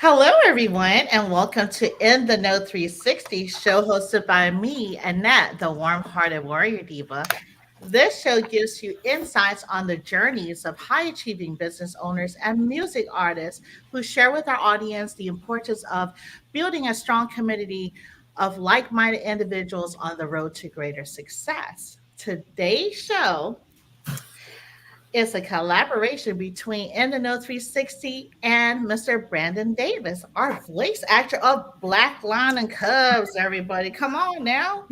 Hello, everyone, and welcome to In the Know 360, show hosted by me, Annette, the warm hearted warrior diva. This show gives you insights on the journeys of high achieving business owners and music artists who share with our audience the importance of building a strong community of like minded individuals on the road to greater success. Today's show is a collaboration between In the Know 360 and Mr. Brandon Davis, our voice actor of Black Lion and Cubs. Everybody, come on now.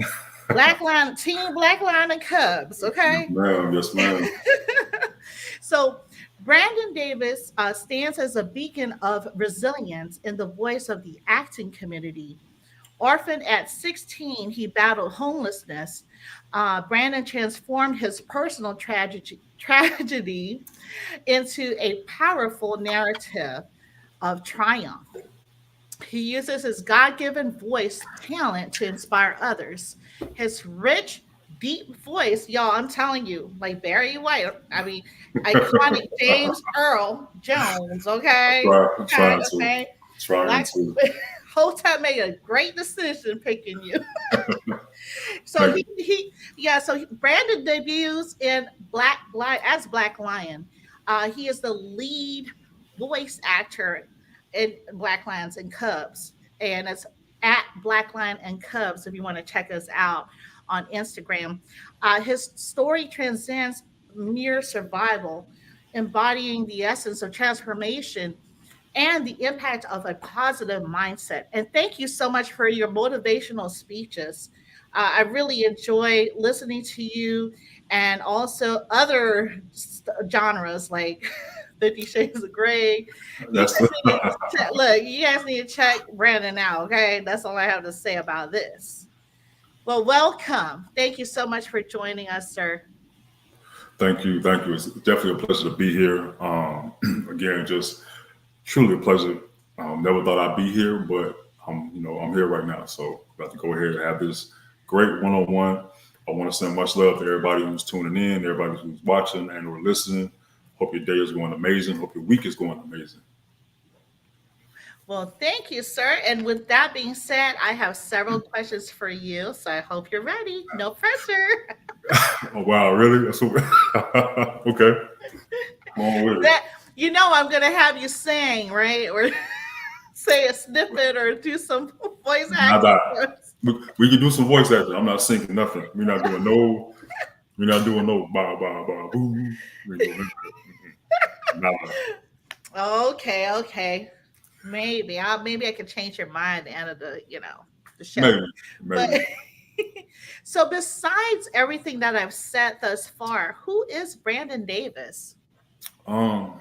Black Lion, Team Black Lion and Cubs, Yes, okay? ma'am. Yes, ma'am. So, Brandon Davis stands as a beacon of resilience in the voice of the acting community. Orphaned at 16, he battled homelessness. Brandon transformed his personal tragedy into a powerful narrative of triumph. He uses his God given voice talent to inspire others. His rich, deep voice, y'all, I'm telling you, like Barry White, I mean, iconic James Earl Jones, okay? I'm Okay, trying to. okay. Trying Like, to. Hotep made a great decision picking you. So Thank Brandon debuts in as Black Lion. He is the lead voice actor in Black Lions and Cubs, and it's at Black Lion and Cubs if you want to check us out on Instagram. His story transcends mere survival, embodying the essence of transformation and the impact of a positive mindset. And thank you so much for your motivational speeches. I really enjoy listening to you and also other genres like 50 Shades of Grey. you. You That's guys need to look, you guys need to check Brandon out, okay? That's all I have to say about this. Well, welcome. Thank you so much for joining us, sir. Thank you. Thank you. It's definitely a pleasure to be here. Again, just truly a pleasure. Never thought I'd be here, but I'm here right now. So about to go ahead and have this great one-on-one. I want to send much love to everybody who's tuning in, everybody who's watching and or listening. Hope your day is going amazing. Hope your week is going amazing. Well, thank you, sir. And with that being said, I have several questions for you. So I hope you're ready. No pressure. Oh wow, really? That's okay. Come on with it. That I'm gonna have you sing, right? Or say a snippet or do some voice How acting about for us. we can do some voice acting. I'm not singing nothing. We're not doing no. We're not doing no ba ba ba boo. We ain't doing that. Nah, Okay, okay. Maybe I can change your mind at the end of the show. maybe, But maybe. so besides everything that I've said thus far, who is Brandon Davis? Um,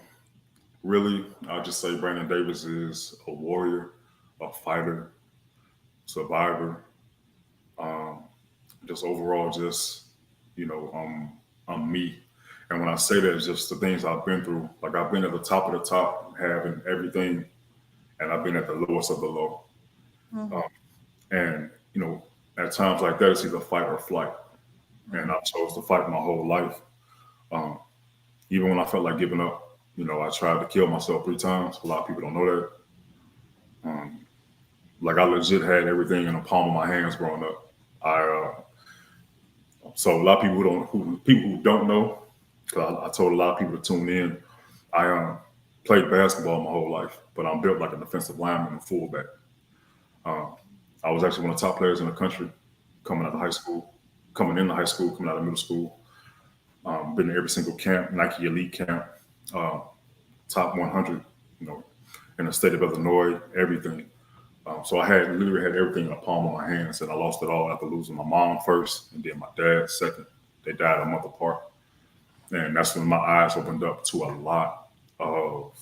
really, I'll just say Brandon Davis is a warrior, a fighter, survivor. Um, just overall, just I'm me. And when I say that, it's just the things I've been through. Like I've been at the top of the top, having everything, and I've been at the lowest of the low. Mhm, Um, and at times like that, it's either fight or flight. And mhm, I chose to fight my whole life. Um, Even when I felt like giving up, I tried to kill myself 3 times. A lot of people don't know that. Um, like I legit had everything in the palm of my hands growing up. I So a lot of people who don't know, because I told a lot of people to tune in. I played basketball my whole life, but I'm built like a defensive lineman and fullback. Um, I was actually one of the top players in the country coming out of high school, coming into high school, coming out of middle school. Been to every single camp, Nike Elite camp, uh, top 100, you know, in the state of Illinois, everything. So I had literally had everything in the palm of my hands, and I lost it all after losing my mom first, and then my dad second. They died a month apart, and that's when my eyes opened up to a lot of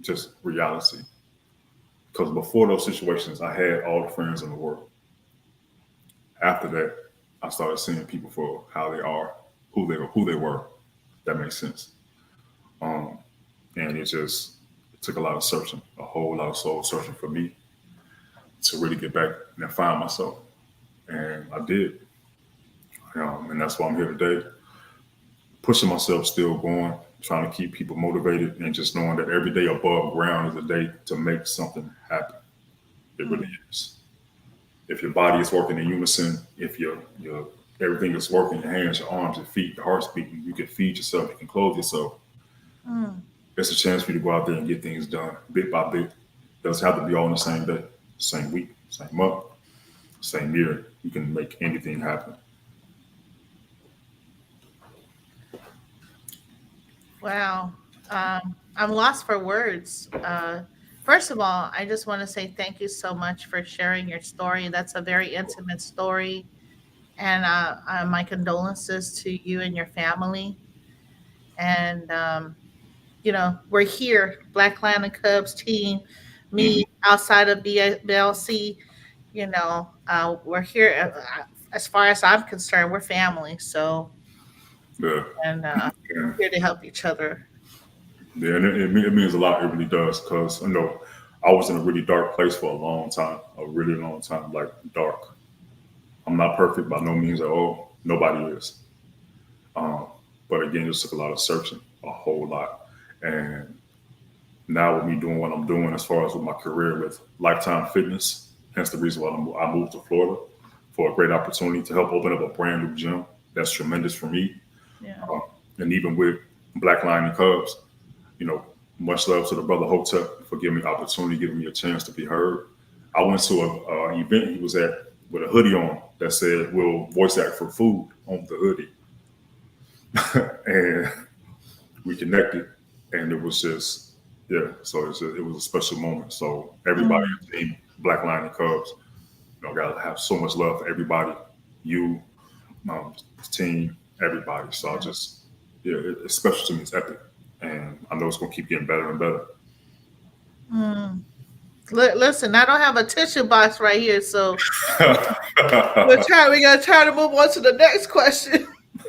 just reality. Because before those situations, I had all the friends in the world. After that, I started seeing people for how they are, who they were. That makes sense. Um, and it took a lot of searching, a whole lot of soul searching for me to really get back and find myself. And I did. And that's why I'm here today, pushing myself, still going, trying to keep people motivated, and just knowing that every day above ground is a day to make something happen. It really Mm. is. If your body is working in unison, if your everything is working, your hands, your arms, your feet, your heart's beating, you can feed yourself, you can clothe yourself. Mm. It's a chance for you to go out there and get things done bit by bit. It doesn't have to be all in the same day, same week, same month, same year. You can make anything happen. Wow. I'm lost for words. First of all, I just want to say thank you so much for sharing your story. That's a very intimate story. And my condolences to you and your family. And, we're here, Black Lion and Cubs team, Hmm. me outside of BLC, we're here. As far as I'm concerned, we're family. So, Yeah, and yeah, here to help each other. yeah. And it means a lot. It really does, because I was in a really dark place for a long time, a really long time, like dark. I'm not perfect by no means at all. Nobody is. Um, but again, it just took a lot of searching, a whole lot. And now with me doing what I'm doing as far as with my career with Lifetime Fitness, hence the reason why I moved to Florida for a great opportunity to help open up a brand new gym. That's tremendous for me. Yeah. Uh, and even with Black Lion and Cubs, you know, much love to the brother Hotep for giving me the opportunity, giving me a chance to be heard. I went to a event he was at with a hoodie on that said, "We'll voice act for food" on the hoodie. And we connected, and it was just, yeah. So it was a special moment. So everybody Mm. in the team, Black Lion and Cubs, gotta have so much love for everybody. You, the team, everybody. So I just, yeah, it's special to me. It's epic, and I know it's gonna keep getting better and better. Mm. Listen, I don't have a tissue box right here, so we're I trying. We gotta try to move on to the next question.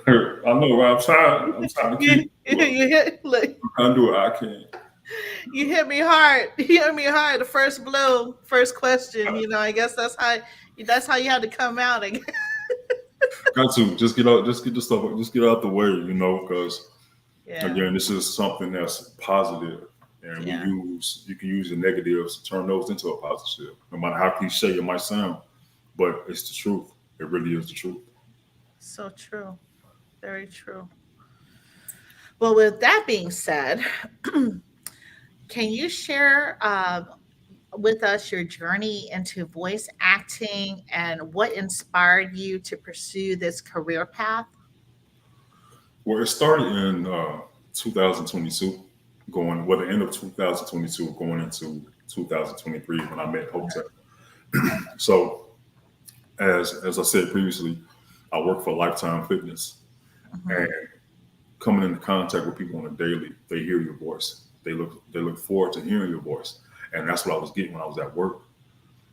know, right? I'm trying to keep. You hit look, I do what I can. you hit me hard. You hit me hard. The first blow, first question. I guess that's how you had to come out. I guess. Got to just get out, just get the stuff, just get out the way, because Yeah, again, this is something that's positive, and yeah, you can use the negatives to turn those into a positive. No matter how cliche it might sound, but it's the truth. It really is the truth. so true. Very true. Well, with that being said, can you share with us your journey into voice acting and what inspired you to pursue this career path? Well, it started in 2022, the end of 2022, going into 2023 when I met Hotel. So, as I said previously, I work for Lifetime Fitness, Mhm. and coming into contact with people on a daily, they hear your voice. They look forward to hearing your voice, and that's what I was getting when I was at work.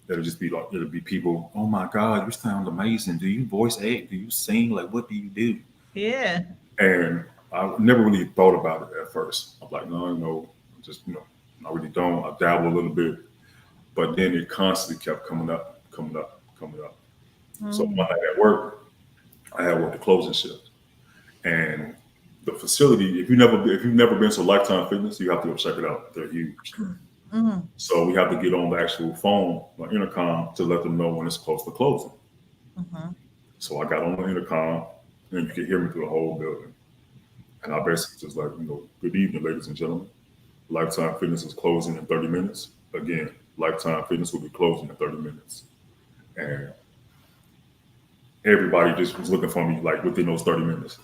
It'll just be like, it'll be people. Oh my God, you sound amazing. Do you voice act? Do you sing? Like, what do you do? Yeah. And I never really thought about it at first. I'm like, no, no, just I really don't. I dabble a little bit, but then it constantly kept coming up, coming up, coming up. So Mm. one night at work, I had worked the closing shift, and the facility. If you've never been to Lifetime Fitness, you have to go check it out. They're huge. Mhm. So we have to get on the actual phone, like intercom, to let them know when it's close to closing. Mhm. So I got on the intercom, and you could hear me through the whole building. And I basically just like, good evening, ladies and gentlemen. Lifetime Fitness is closing in 30 minutes. Again, Lifetime Fitness will be closing in 30 minutes. And everybody just was looking for me like within those 30 minutes.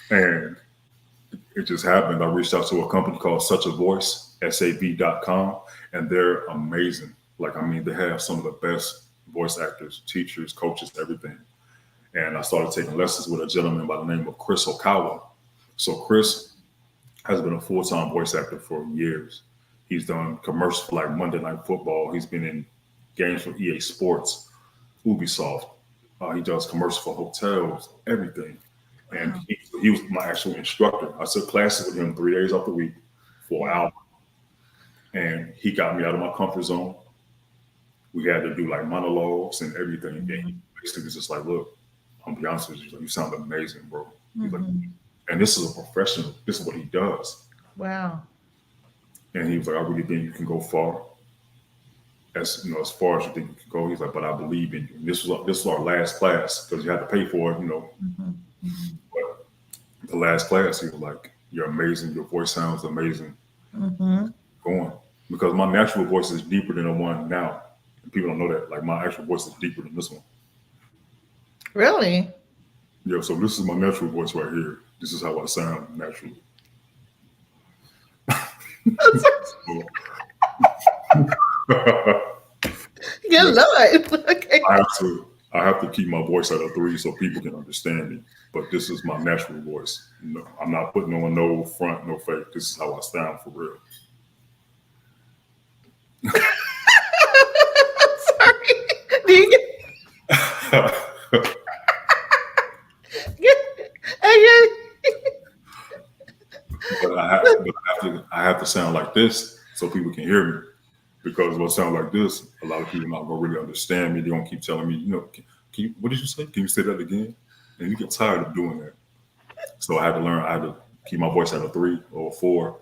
And it just happened. I reached out to a company called Such a Voice, SAV.com, and they're amazing. Like, I mean, they have some of the best voice actors, teachers, coaches, everything. And I started taking lessons with a gentleman by the name of Chris Okawa. So Chris has been a full-time voice actor for years. He's done commercials for like Monday Night Football. He's been in games for EA Sports, Ubisoft. He does commercials for hotels, everything. And Wow. he was my actual instructor. I took classes with him 3 days off the week for an Yeah. hour. And he got me out of my comfort zone. We had to do like monologues and everything. And he Mhm. basically was just like, look, I'm be honest with you, you sound amazing, bro. He's like, Mhm. And this is a professional. This is what he does. Wow. And he was like, I really think you can go far. As far as you think you can go. He's like, but I believe in you. And this was our last class because you had to pay for it, Mhm, mhm, But the last class, he was like, "You're amazing. Your voice sounds amazing. mhm. Go on." Because my natural voice is deeper than the one now. And people don't know that. Like my actual voice is deeper than this one. Really? Yeah. So this is my natural voice right here. This is how I sound naturally. So Good yes, Lord. Okay. I have to. I have to keep my voice at a three so people can understand me. But this is my natural voice. No, I'm not putting on no front, no fake. This is how I sound for real. Sorry. Do you get, are you, but I have to sound like this so people can hear me. Because what sound like this, a lot of people not gonna really understand me. They gonna keep telling me, what did you say? Can you say that again? And you get tired of doing that. So I had to learn. I had to keep my voice at a three or a four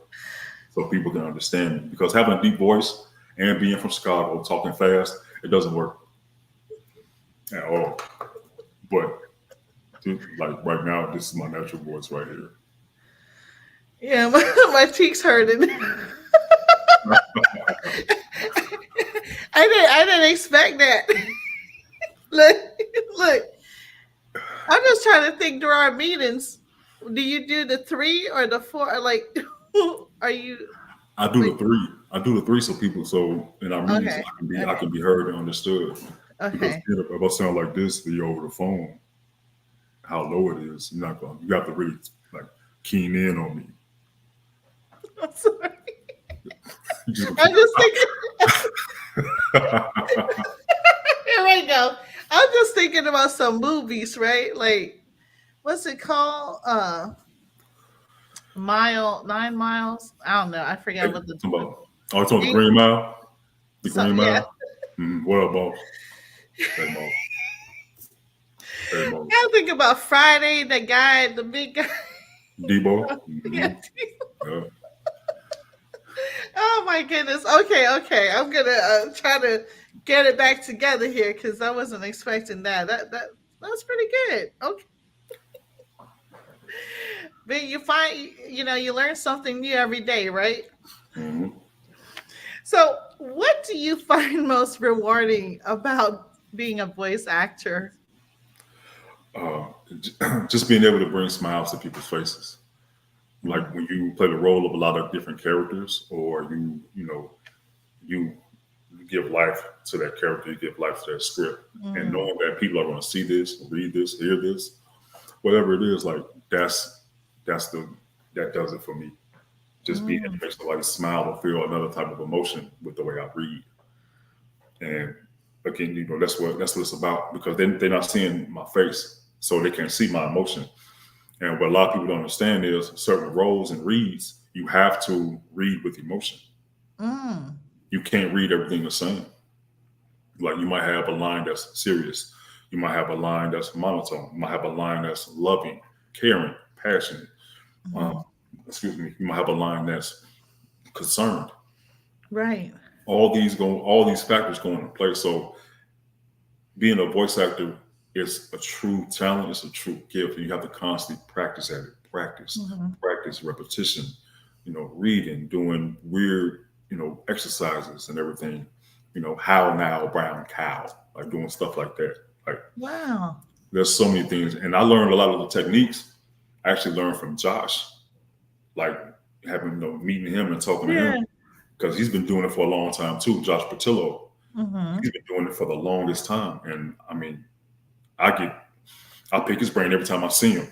so people can understand me. Because having a deep voice and being from Chicago, talking fast, it doesn't work at all. But like right now, this is my natural voice right here. yeah, my cheeks hurting. I didn't expect that. Look, look. I'm just trying to think through our meetings. Do you do the three or the four? Like, are you I do like the three. I do the three so people so in our meetings okay, I okay, can be heard and understood. Because okay? if I sound like this to you over the phone, how low it is, you're not going. You have to really like keen in on me. I'm sorry. You just I'm just thinking. Here we go. I'm just thinking about some movies, right? Like, what's it called? Mile, 9 miles. I don't know. I forget Hey, what the about, oh, it's on the James. Green Mile. The So Green yeah, Mile. What up, boss? Hey, Mo. Hey, Mo. I think about Friday. The guy, the big guy. Debo. Yeah. Yeah. Oh my goodness. Okay, okay. I'm gonna try to get it back together here because I wasn't expecting that. That's pretty good. Okay, but you find you learn something new every day, right? hmm So, what do you find most rewarding about being a voice actor? Uh, just being able to bring smiles to people's faces. Like Mm, when you play the role of a lot of different characters, or you give life to that character, you give life to that script, and mm, knowing that people are going to see this, read this, hear this, whatever it is, like that's the that does it for me. Just being able mm, to make somebody smile or feel another type of emotion with the way I read, and again, that's what it's about because they're not seeing my face, so they can't see my emotion. And what a lot of people don't understand is certain roles and reads, you have to read with emotion. mm. You can't read everything the same. Like you might have a line that's serious. You might have a line that's monotone. You might have a line that's loving, caring, passionate. Uh, Mhm. excuse me. You might have a line that's concerned. Right. All these factors go into play. So being a voice actor is a true talent. It's a true gift. And you have to constantly practice at it. Mhm. Practice, repetition. Reading, doing weird, exercises and everything. How now, brown cow, like doing stuff like that. Like Wow. there's so many things, and I learned a lot of the techniques. I actually learned from Josh, like having meeting him and talking to him Yeah. because he's been doing it for a long time too. Josh Patillo, Mhm. he's been doing it for the longest time, and I mean, I get I pick his brain every time I see him.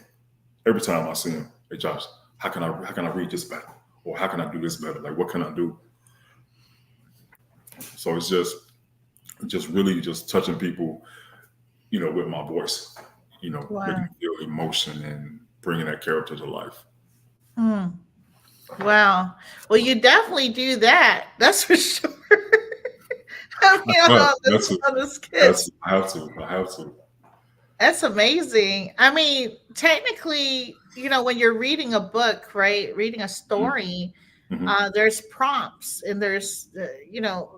Every time I see him, hey Josh, how can I read this better, or how can I do this better? Like what can I do? So it's just really just touching people, with my voice, making Wow. them feel emotion and bringing that character to life. Mm. Wow. Well, you definitely do that. That's for sure. I mean, That's it. on the skits. I have to. That's amazing. I mean, technically, when you're reading a book, right? Reading a Mhm. story, Mhm. there's prompts and there's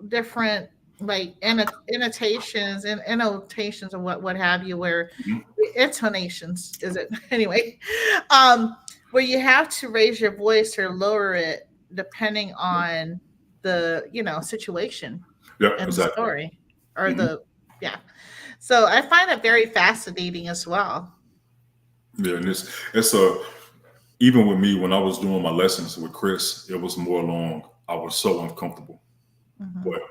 different like annotations and annotations or what have you, where Mhm. intonations is it anyway, um where you have to raise your voice or lower it depending on the situation Yeah, and the exactly. story or Mhm. the yeah. So I find it very fascinating as well. Yeah, and it's a even with me when I was doing my lessons with Chris, it was more along. I was so uncomfortable, Hmm. but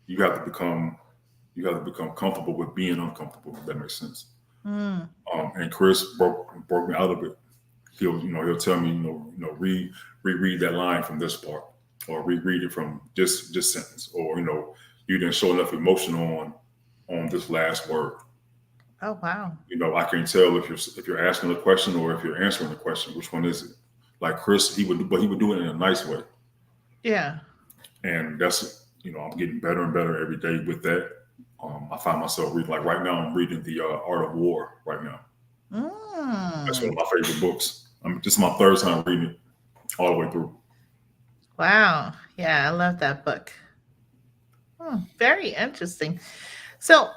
you have to become you have to become comfortable with being uncomfortable. If that makes sense. Mm. And Chris broke me out of it. He'll tell me reread that line from this part, or reread it from this sentence, or you didn't show enough emotion on this last word. Oh wow. I can tell if you're asking a question or if you're answering the question. Which one is it? Like Chris, but he would do it in a nice way, Yeah. and that's I'm getting better and better every day with that. I find myself reading like right now. I'm reading the Art of War right now. That's one Mm. of my favorite books. This is my third time reading it all the way through. Wow. Yeah, I love that book. Very interesting. So,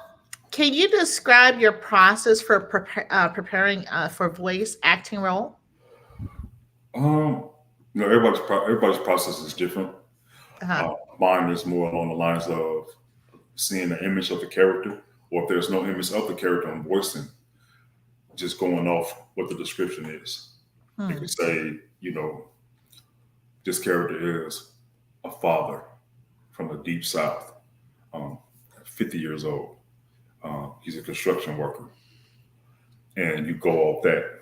can you describe your process for preparing for voice acting role? Um, everybody's process is different. Uh-huh. Mine is more along the lines of seeing the image of the character, or if there's no image of the character I'm voicing, just going off what the description is. It could Hmm. say, this character is a father from the deep south, um, 50 years old. He's a construction worker, and you go off that,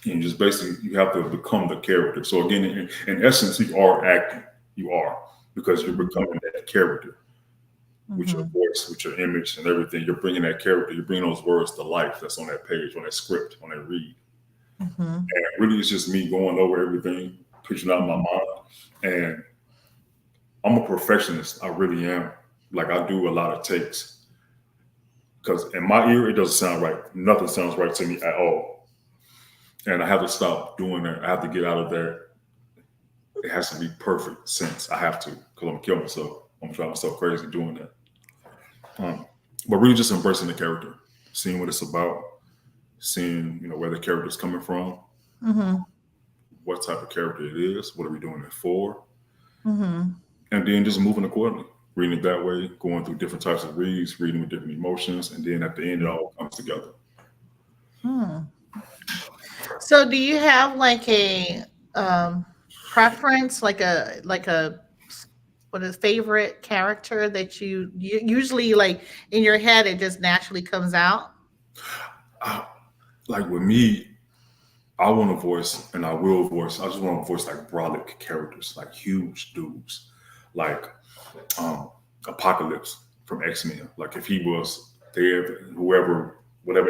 and just basically you have to become the character. So again, in essence, you are acting. You are because you're Hmm. becoming that character with your Hmm. voice, with your image, and everything. You're bringing that character. You're bringing those words to life. That's on that page, on that script, on that read. Hmm. And really, it's just me going over everything, picturing out in my Hmm. mind. And I'm a perfectionist. I really am. Like I do a lot of takes because in my ear it doesn't sound right. Nothing sounds right to me at all. And I have to stop doing that. I have to get out of there. It has to be perfect sense. I have to because I'm gonna kill myself. I'm gonna drive myself crazy doing that. Um, but really, just embracing the character, seeing what it's about, seeing where the character's coming from, Hmm. what type of character it is, what are we doing it for, Hmm. and then just moving accordingly. Reading it that way, going through different types of reads, reading with different emotions, and then at the end, it all comes together. Hmm. So, do you have like a um, preference, like a what a favorite character that you usually like in your head? It just naturally comes out. I, like with me, I want to voice, and I will voice. I just want to voice like brolic characters, like huge dudes, like um, Apocalypse from X Men. Like if he was there, whatever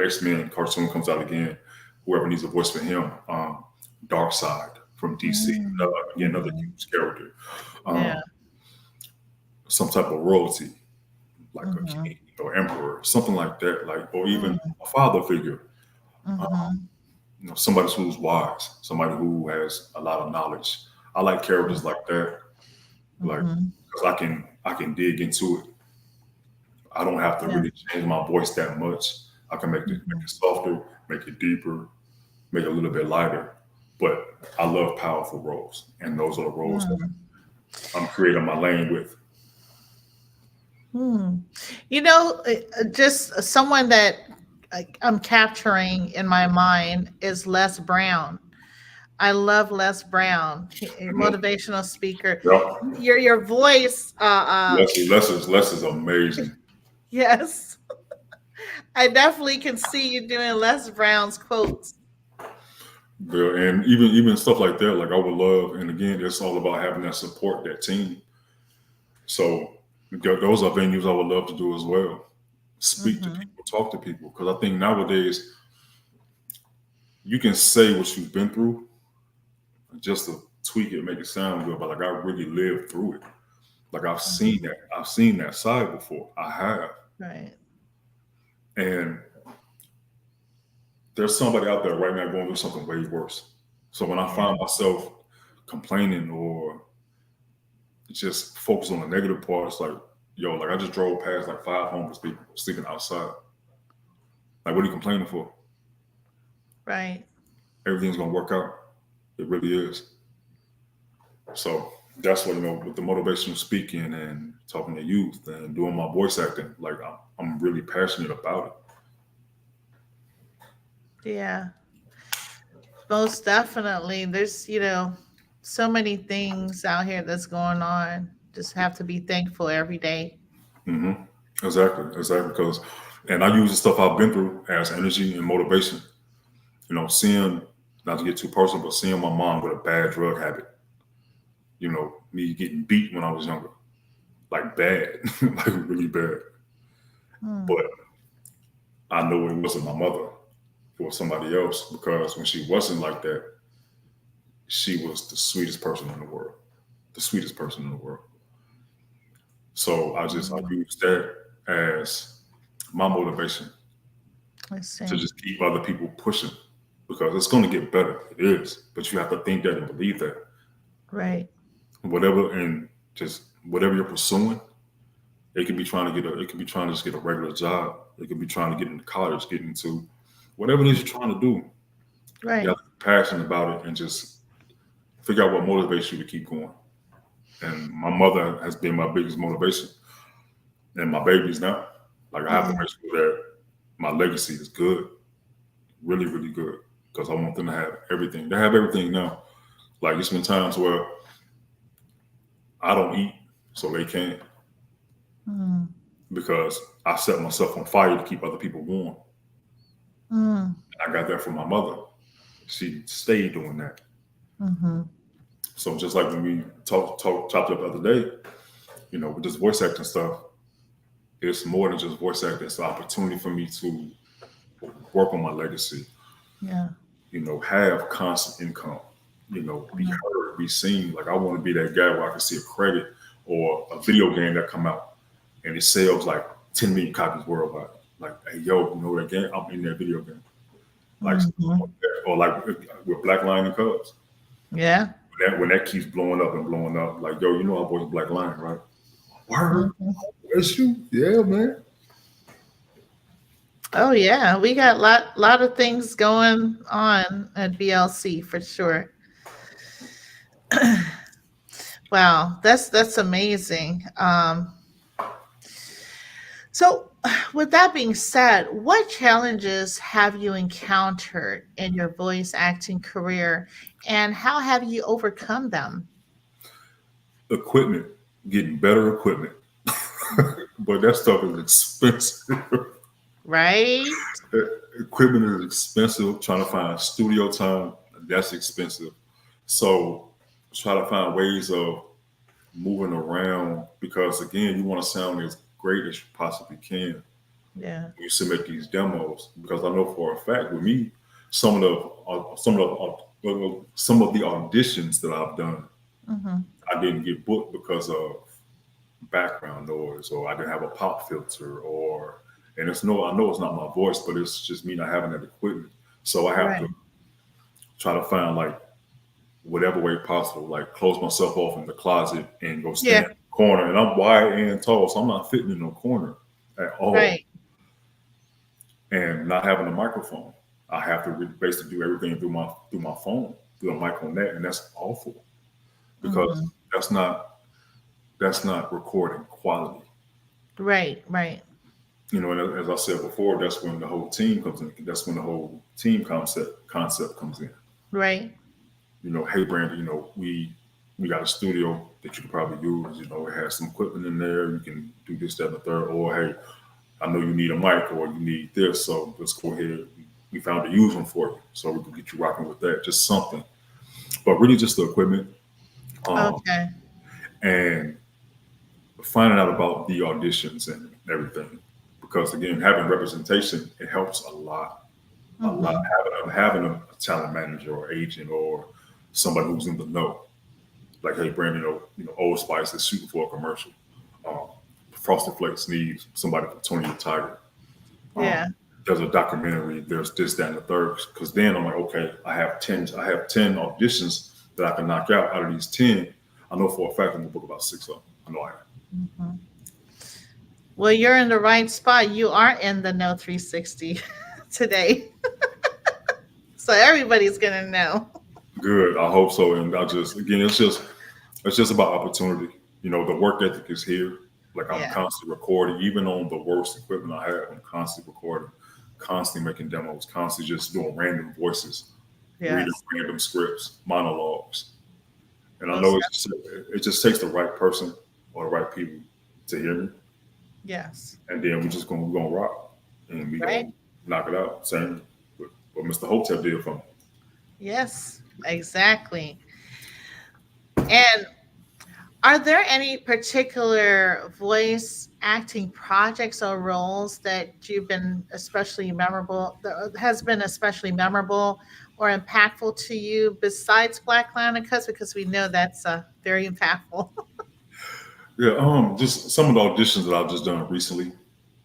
X Men cartoon comes out again, whoever needs a voice for him. Dark Side from DC, again another Mm-hmm. huge character. Yeah. Um, some type of royalty, like a Mm-hmm. king or emperor, something like that, like or even Mm-hmm. a father figure. Mm-hmm. Somebody who's wise, somebody who has a lot of knowledge. I like characters like that, like Mm-hmm. because I can dig into it. I don't have to Yeah. really change my voice that much. I can make it softer, make it deeper, make it a little bit lighter. But I love powerful roles, and those are the roles that Mm-hmm. I'm creating my lane with. Hmm. Just someone that I'm capturing in my mind is Les Brown. I love Les Brown, Mhm. motivational speaker. Yep. Your voice, Less is amazing. yes, I definitely can see you doing Les Brown's quotes. Yeah, and even stuff like that, like I would love, and again, it's all about having that support, that team. So those are venues I would love to do as well. Speak to Hmm. people, talk to people, because I think nowadays you can say what you've been through just to tweak it, make it sound good, but like I really lived through it. Like I've seen that side before. I have, Right. and there's somebody out there right now going through something way worse. So when I Yeah. find myself complaining or just focus on the negative part, it's like, yo, like I just drove past like 5 homeless people sleeping outside. Like, what are you complaining for? Right. Everything's gonna work out. It really is. So that's what, with the motivational speaking and talking to youth and doing my voice acting. Like I'm really passionate about it. Yeah. Most definitely. There's, so many things out here that's going on. Just have to be thankful every day. Hmm. Exactly, exactly. Because, and I use the stuff I've been through as energy and motivation. Seeing, not to get too personal, but seeing my mom with a bad drug habit. Me getting beat when I was younger, like bad, like really bad. Mm, But I know it wasn't my mother; it was somebody else. Because when she wasn't like that, she was the sweetest person in the world, the sweetest person in the world. So I mm. use that as my motivation Let's to see. just keep other people pushing because it's going to get better. It is, but you have to think that and believe that. Right. Whatever and just whatever you're pursuing, it could be trying to it could be trying to just get a regular job. It could be trying to get into college, get into whatever it is you're trying to do. You have Right. to be passionate about it and just figure out what motivates you to keep going. And my mother has been my biggest motivation, and my babies now. Like I have to Yeah. make sure that my legacy is good, really, really good, because I want them to have everything. They have everything now. Like it's been times where I don't eat, so they can, Mm, because I set myself on fire to keep other people warm. mm, I got that from my mother. She stayed doing that. mm-hmm. So just like when we chopped up the other day, with this voice acting stuff, it's more than just voice acting. It's an opportunity for me to work on my legacy. Yeah. Have constant income. Be Mm, heard, be seen. Like I want to be that guy where I can see a credit or a video game that come out and it sells like 10 million copies worldwide. Like, hey, yo, you know that game? I'm in that video game. Like, mm-hmm. or like with Black Lion and Cubs. Yeah. When that keeps blowing up and blowing up, like, yo, you know our boy's Black Lion, right? Word, Hmm. that's you, yeah, man. Oh yeah, we got lot of things going on at BLC for sure. Wow, that's amazing. So, with that being said, what challenges have you encountered in your voice acting career, and how have you overcome them? Equipment, getting better equipment, but that stuff is expensive. Right? Equipment is expensive. Trying to find studio time, that's expensive. So try to find ways of moving around because again, you want to sound as great as you possibly can Yeah. when you submit these demos. Because I know for a fact with me, some of the some of the auditions that I've done, Hmm. I didn't get booked because of background noise or I didn't have a pop filter or and I know it's not my voice, but it's just me not having that equipment. So I have to Right. try to find like whatever way possible, like close myself off in the closet and go stand Yeah. in the corner. And I'm wide and tall, so I'm not fitting in no corner at all. Right. And not having a microphone, I have to basically do everything through my phone, through a mic on that, and that's awful because Hmm. that's not that's not recording quality. Right. Right. And as I said before, that's when the whole team comes in. That's when the whole team concept comes in. Right. Hey Brandon, we got a studio that you could probably use. It has some equipment in there. You can do this, that, and the third. Or hey, I know you need a mic or you need this, so let's go ahead. We found a use one for you, so we can get you rocking with that. Just something, but really just the equipment, um, Okay. and finding out about the auditions and everything. Because again, having representation it helps a lot, a lot. Hmm. Having a talent manager or agent or somebody who's in the know. Like, hey, Brandon, Old Spice is shooting for a commercial. Um, Frosted Flakes needs somebody for Tony the Tiger. Um, Yeah. there's a documentary, there's this, that, and the third. Because then I'm like, okay, I have 10 auditions that I can knock out of these 10. I know for a fact I'm gonna book about 6 of them. I know I have. Mhm. Well, you're in the right spot. You are in the No 360 today. So everybody's going to know. Good. I hope so. And I just again, it's just about opportunity. You know, the work ethic is here. Like I'm Yeah. constantly recording, even on the worst equipment I have. I'm constantly recording, constantly making demos, constantly just doing random voices, reading Yes. random scripts, monologues. And I know Most it just takes the right person or the right people to hear me, yes. and then we're gonna rock, and we Right? gonna knock it out. Same what Mr. Hotep did for me. Yes. Exactly. And are there any particular voice acting projects or roles that you've been especially memorable, that has been especially memorable or impactful to you besides Black Clown and Cuss? Because we know that's very impactful. Yeah, just some of the auditions that I've just done recently.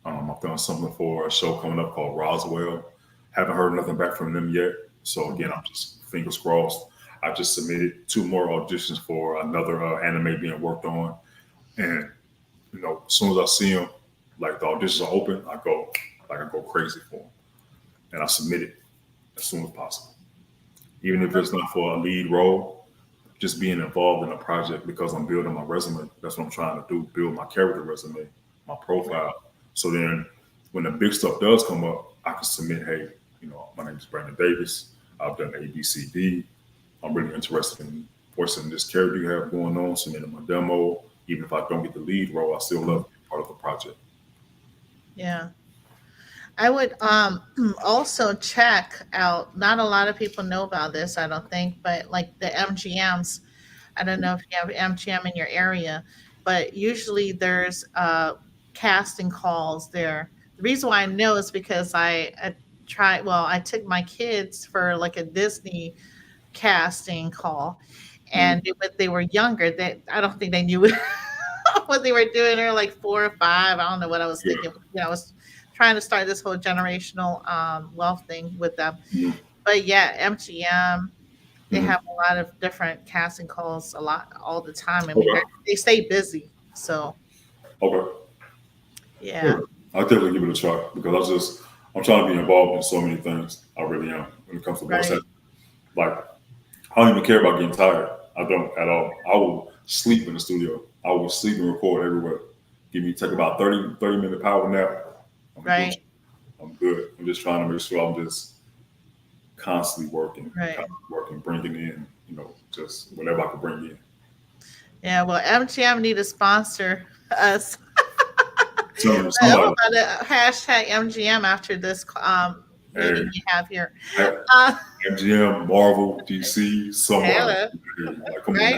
I've done something for a show coming up called Roswell. Haven't heard nothing back from them yet. So again, I'm just fingers crossed. I just submitted 2 more auditions for another anime being worked on, and as soon as I see them, like the auditions are open, I go crazy for them, and I submit it as soon as possible. Even if it's not for a lead role, just being involved in a project because I'm building my resume. That's what I'm trying to do, build my character resume, my profile. So then when the big stuff does come up, I can submit, hey, my name is Brandon Davis. I've done A, B, C, D. I'm really interested in voicing this character you have going on, submitting my demo. Even if I don't get the lead role, I still love to be part of the project. Yeah. I would also check out, not a lot of people know about this, I don't think, but like the MGMs. I don't know if you have MGM in your area, but usually there's casting calls there. The reason why I know is because I took my kids for like a Disney casting call, Mm, and when they were younger, I don't think they knew what they were doing. They were like 4 or 5. I don't know what I was yeah. thinking. I was trying to start this whole generational wealth thing with them. Mm, But yeah, MGM, they mm. have a lot of different casting calls a lot all the time. I mean, Okay. they stay busy. So Okay. Yeah. yeah, I'll definitely give it a try because I'm trying to be involved in so many things. I really am when it comes to voice right, acting. Like I don't even care about getting tired. I don't at all. I will sleep in the studio. I will sleep and record everywhere. Take about 30-minute power nap. I'm good. right, I'm good. I'm just trying to make sure I'm just right. constantly working, bringing in, just whatever I can bring in. Yeah, well, MGM need to sponsor us. I'm Somebody, about to hashtag MGM after this hey, meeting we have here. hey, Uh, MGM, Marvel, DC, somebody. Hello, Hey, like, come on right?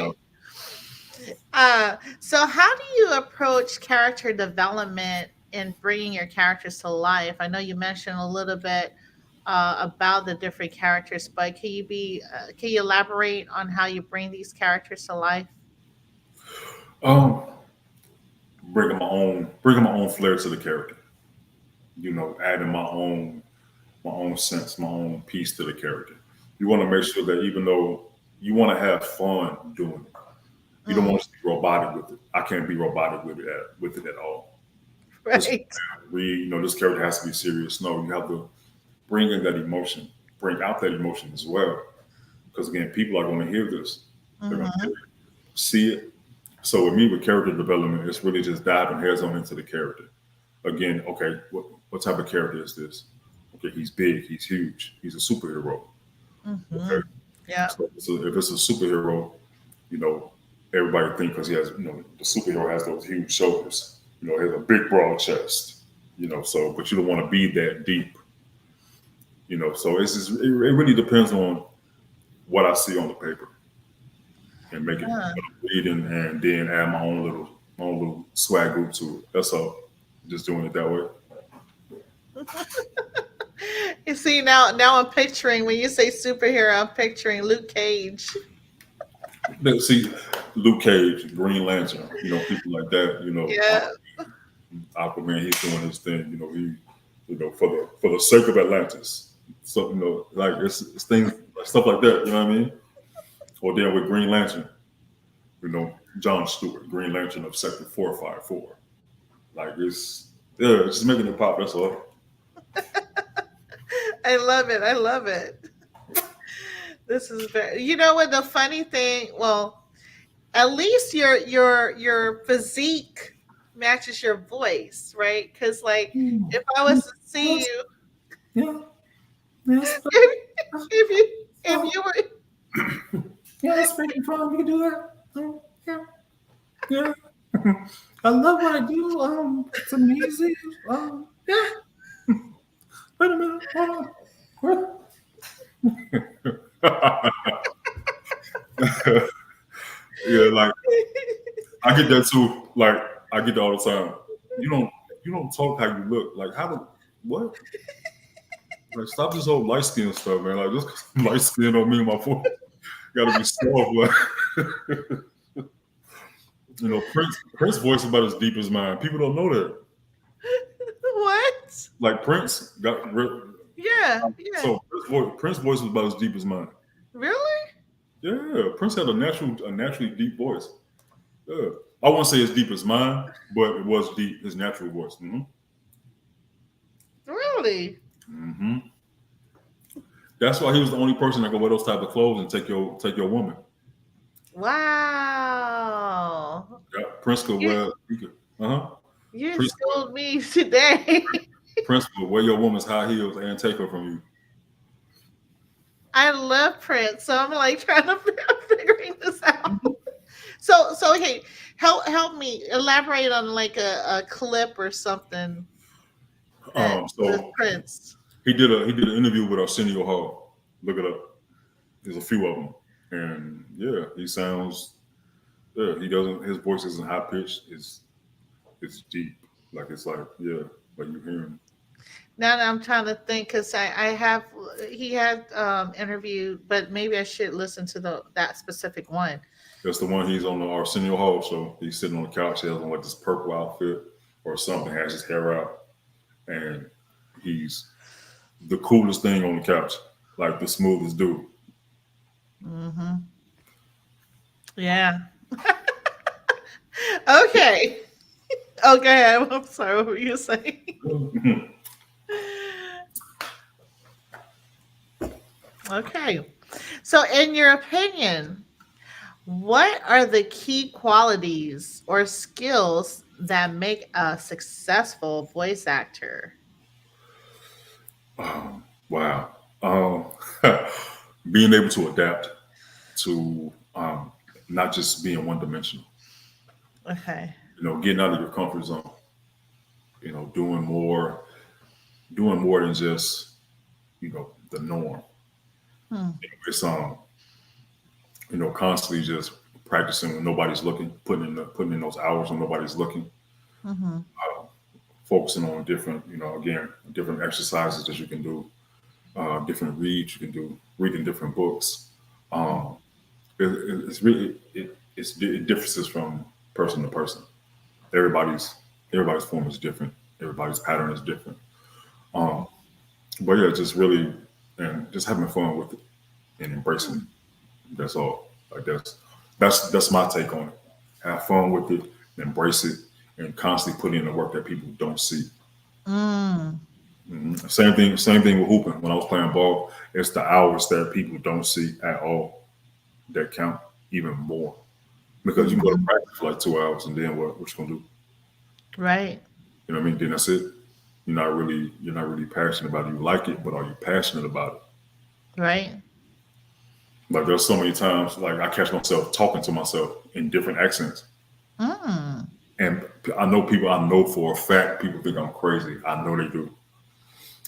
now. So how do you approach character development and bringing your characters to life? I know you mentioned a little bit about the different characters, but can you elaborate on how you bring these characters to life? Um, bringing my own flair to the character. Adding my own sense, my own piece to the character. You want to make sure that even though you want to have fun doing it, you don't Mm, want to be robotic with it. I can't be robotic with it at all. This right. this character has to be serious. No, you have to bring in that emotion, bring out that emotion as well. Because again, people are going to hear this. They're going to hear Hmm. it, see it. So with me, with character development, it's really just diving heads on into the character. Again, okay, what type of character is this? Okay, he's big, he's huge, he's a superhero. Hmm. Okay, Yeah. so if it's a superhero, you know, everybody think because he has, the superhero has those huge shoulders, he has a big broad chest, so but you don't want to be that deep, so it really depends on what I see on the paper and make it Huh. reading and then add my own little swag group to it. That's all. Just doing it that way. You see, now I'm picturing, when you say superhero, I'm picturing Luke Cage. See, Luke Cage, Green Lantern, people like that, Yeah. Aquaman, he's doing his thing, he for the sake of Atlantis. So like it's things stuff like that. You know what I mean? Or then with Green Lantern, John Stewart, Green Lantern of Sector 454. Like it's just making it pop. That's all. I love it. I love it. This is very. You know what the funny thing? Well, at least your physique matches your voice, right? Because like Mm. if I was to see Yes, you, yeah, yes, if you if fine. you were Yeah, that's freaking fine. We can do that. Yeah, yeah. I love what I do. It's amazing. Yeah. Wait a minute. Hold on. What? Yeah, like I get that too. Like I get that all the time. You don't you don't talk how you look. Like how do what? Like stop this whole light skin stuff, man. Like just 'cause I'm light skin don't mean my voice gotta be soft. Like Prince voice is about as deep as mine. People don't know that. what? Like Prince got Yeah, yeah. so Prince voice was about as deep as mine. Really? Yeah, Prince had a naturally deep voice. Yeah, I won't say as deep as mine, but it was deep. His natural voice. Really? Hmm. That's why he was the only person that could wear those type of clothes and take your woman. Wow. Yeah, Prince could You wear. He could. Uh huh. you Prince, schooled me today. Prince would wear your woman's high heels and take her from you. I love Prince, so I'm like trying to figuring this out. Mhm. So okay, help me elaborate on like a clip or something that with So Prince. he did an interview with Arsenio Hall. Look it up. There's a few of them, and yeah, he sounds. Yeah, he doesn't. His voice isn't high pitched. It's deep. Like it's like yeah, like you hear him. Now that I'm trying to think, because I have he had interviewed, but maybe I should listen to the that specific one. That's the one he's on the Arsenio Hall show. He's sitting on the couch. He has on like this purple outfit or something. Has his hair out, and he's the coolest thing on the couch. Like the smoothest dude. Hmm. Yeah. Okay. Okay. I'm sorry. What were you saying? Okay. So, in your opinion, what are the key qualities or skills that make a successful voice actor? Wow. Um, being able to adapt to not just being one dimensional. Okay. Getting out of your comfort zone. Doing more than just the norm. Hmm. It's constantly just practicing when nobody's looking, putting in those hours when nobody's looking, Hmm. focusing on different, again, different exercises that you can do, different reads you can do, reading different books. Um, it's really it differs from person to person. Everybody's everybody's form is different. Everybody's pattern is different. Um, but yeah, just really and just having fun with it and embracing it. That's all. Like that's my take on it. Have fun with it, embrace it, and constantly put in the work that people don't see. Mm. Same thing with hooping. When I was playing ball, it's the hours that people don't see at all that count even more. Because you can go to Hmm. practice for like 2 hours and then what you gonna do? Right. You know what I mean? Then that's it. You're not really passionate about it. You like it, but are you passionate about it? Right. Like there's so many times like I catch myself talking to myself in different accents. Mm. And I know for a fact people think I'm crazy. I know they do.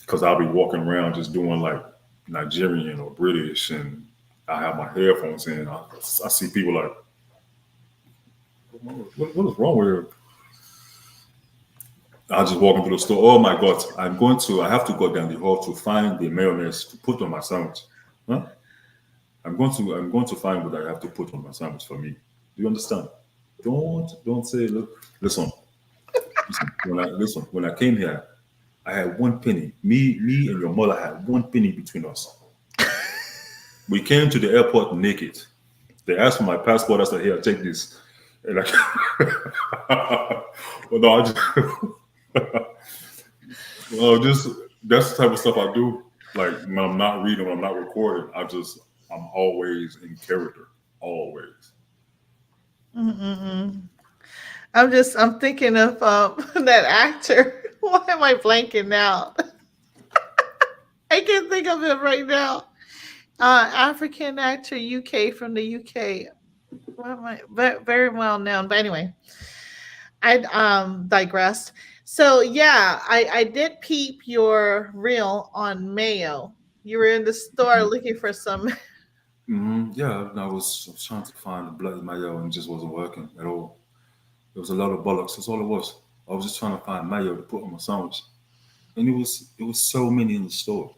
Because I'll be walking around just doing like Nigerian or British and I have my headphones in. I see people like, what is wrong with her? I just walking through the store. Oh my God, I have to go down the hall to find the mayonnaise to put on my sandwich. Huh? I'm going to find what I have to put on my sandwich for me. Do you understand? Don't say, look, listen, when I came here, I had 1 penny. Me and your mother had 1 penny between us. We came to the airport naked. They asked for my passport. I said, "Here, take this." And well, no, I just, well, just that's the type of stuff I do. Like when I'm not reading, when I'm not recording, I'm always in character, always. Mm-mm-mm. I'm thinking of that actor. Why am I blanking now? I can't think of him right now. African actor, UK, from the UK. What am I? Very well known. But anyway, I digressed. So yeah, I did peep your reel on Mayo. You were in the store looking for some. Yeah, and I was trying to find the bloody mayo and it just wasn't working at all. There was a lot of bollocks. That's all it was. I was just trying to find mayo to put on my sandwich, and it was so many in the store.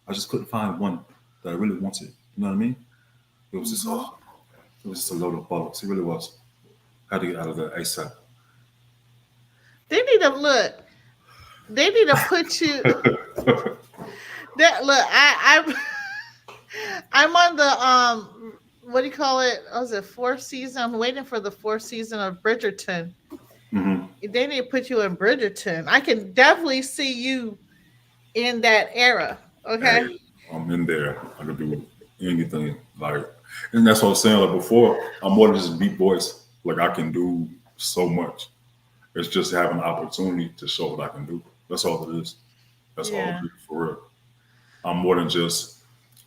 I just couldn't find one that I really wanted. You know what I mean? It was just Mhm. it was just a load of bollocks. It really was. I had to get out of there ASAP. They need to look. They need to put you. That look. I'm on the What do you call it? Was it fourth season? I'm waiting for the fourth season of Bridgerton. hmm They need to put you in Bridgerton. I can definitely see you in that era. Hey, Okay. I'm in there. I can do anything. Like, and that's what I was saying. Like before, I'm more than just beat voice. Like I can do so much. It's just having the opportunity to show what I can do. That's all it is. That's all Yeah. it is for real. I'm more than just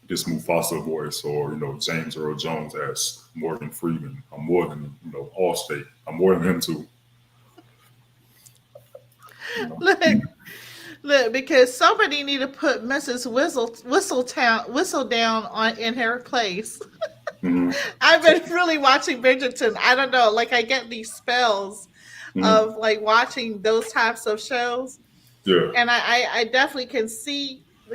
this Mufasa voice or James Earl Jones as Morgan Freeman. I'm more than Allstate. I'm more than him too. You know. Look, look, because somebody need to put Mrs. Whistle down on in her place. hmm I've been really watching Bridgerton. I don't know, like I get these spells hmm of like watching those types of shows, Yeah. and I definitely can